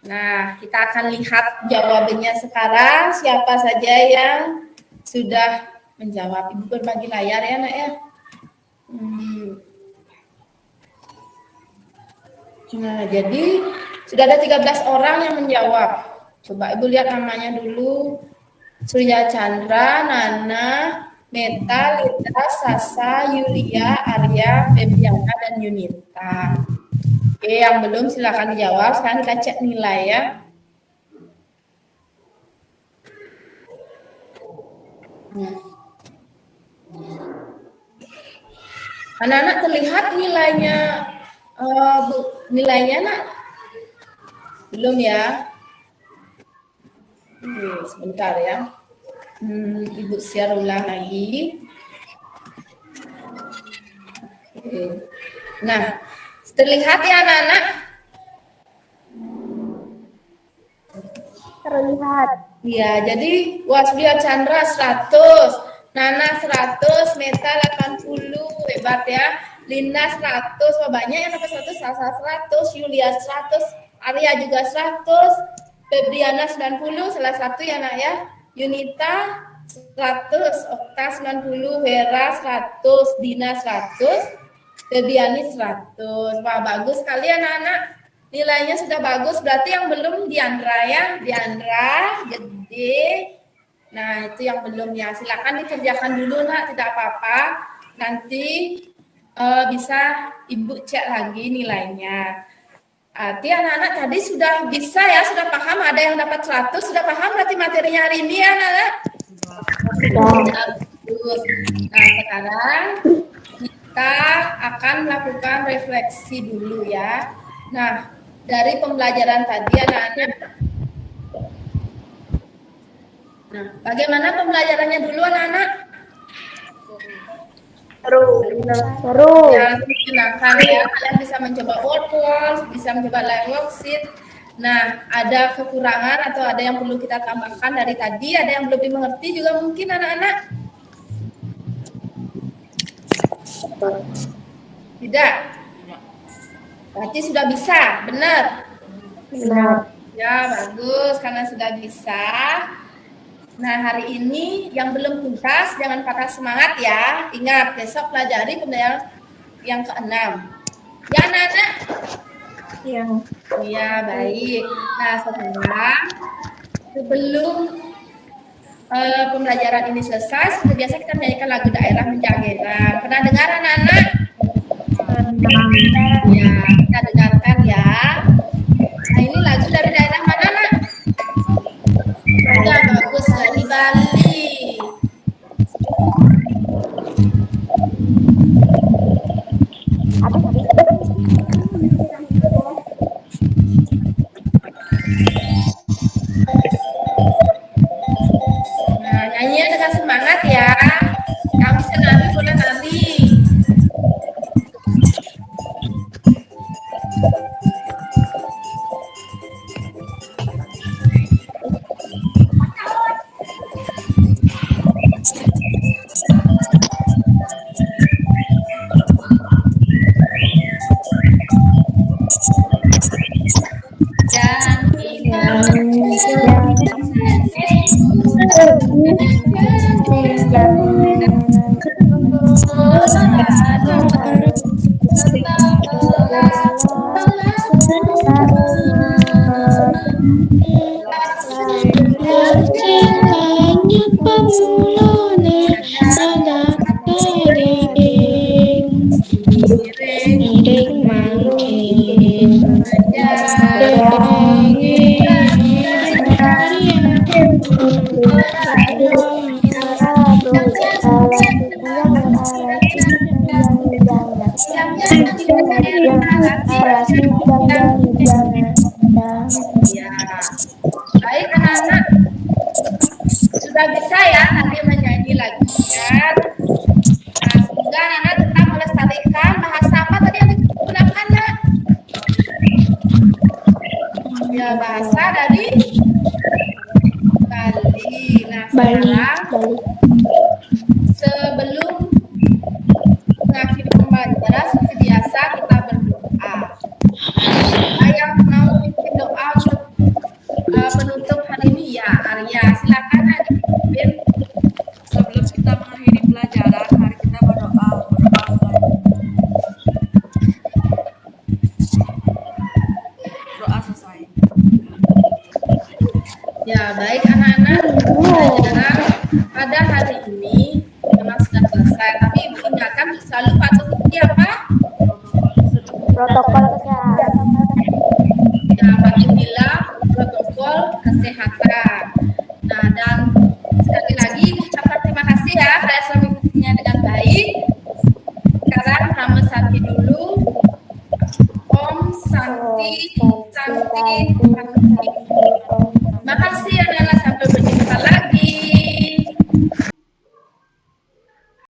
Nah, kita akan lihat jawabannya sekarang. Siapa saja yang sudah menjawab. Ibu berbagi layar ya nak ya. Nah, jadi sudah ada 13 orang yang menjawab. Coba Ibu lihat namanya dulu. Surya Chandra, Nana, Meta, Lita, Sasa, Yulia, Arya, Febiana, dan Yunita. Oke, yang belum silakan dijawab. Sekarang kita cek nilai ya. Anak-anak terlihat nilainya, nilainya nak? Belum ya? Sebentar ya. Ibu share ulang lagi. Oke. Nah, terlihat ya anak-anak? Terlihat. Ya, jadi Wasbia Chandra 100, Nana 100, Meta 80, hebat ya. Linda 100, wah banyak yang dapat 100, Salsa 100, Yulia 100, Arya juga 100, Febriana 90, salah satu ya nak ya. Yunita 100, Okta 90, Vera 100, Dina 100, Febriani 100. Wah, bagus sekali anak-anak. Nilainya sudah bagus, berarti yang belum Diandra ya. Diandra, Gede. Nah, itu yang belum ya. Silakan dikerjakan dulu nak, tidak apa-apa. Nanti bisa Ibu cek lagi nilainya. Berarti anak-anak tadi sudah bisa ya, sudah paham, ada yang dapat 100, sudah paham berarti materinya hari ini ya anak-anak? Bagus. Nah, sekarang kita akan melakukan refleksi dulu ya. Nah, dari pembelajaran tadi anak-anak. Nah, bagaimana pembelajarannya dulu anak-anak? Seru. Ya, menyenangkan ya. Kalian bisa mencoba word walls, bisa mencoba live worksheet. Nah, ada kekurangan atau ada yang perlu kita tambahkan dari tadi, ada yang belum dimengerti juga mungkin anak-anak? Tidak? Berarti sudah bisa, benar? Benar. Ya, bagus, karena sudah bisa. Nah, hari ini yang belum tuntas, jangan patah semangat ya. Ingat, besok pelajari pembelajaran yang ke-6. Ya, anak-anak? Iya. Iya, baik. Nah, sekarang sebelum pembelajaran ini selesai, seperti biasa kita menyanyikan lagu daerah Menjageran. Pernah dengar anak-anak? Ya, kita dengarkan ya. Nah, ini lagu dari daerah mana, nak? Ya, bagus, dari Bali. Nah, nyanyinya dengan semangat ya. Kamu bisa nari, boleh nari. Ya, baik anak-anak, sudah bisa ya nanti menyanyi lagunya. Nah, semoga anak-anak tetap melestarikan bahasa apa tadi yang digunakan, Nak? Ya, bahasa dari Bali. Nah, sekarang sebelum mengakhiri pembelajaran seperti biasa kita berdoa. Yang mau bikin doa untuk penutup hari ini ya, Arya. Silakan adik pimpin. Sebelum kita mengakhiri pelajaran, mari kita berdoa. Doa selesai. Ya, baik anak-anak. Pelajaran pada hari ini memang sudah selesai. Tapi Ibu ingatkan selalu patuhi apa? Protokol kesehatan. Ya, patuhilah protokol kesehatan. Nah, dan sekali lagi ucapkan terima kasih ya, kalian sudah mengikutinya dengan baik. Sekarang nama Santi dulu. Om Santi, Santi, Santi.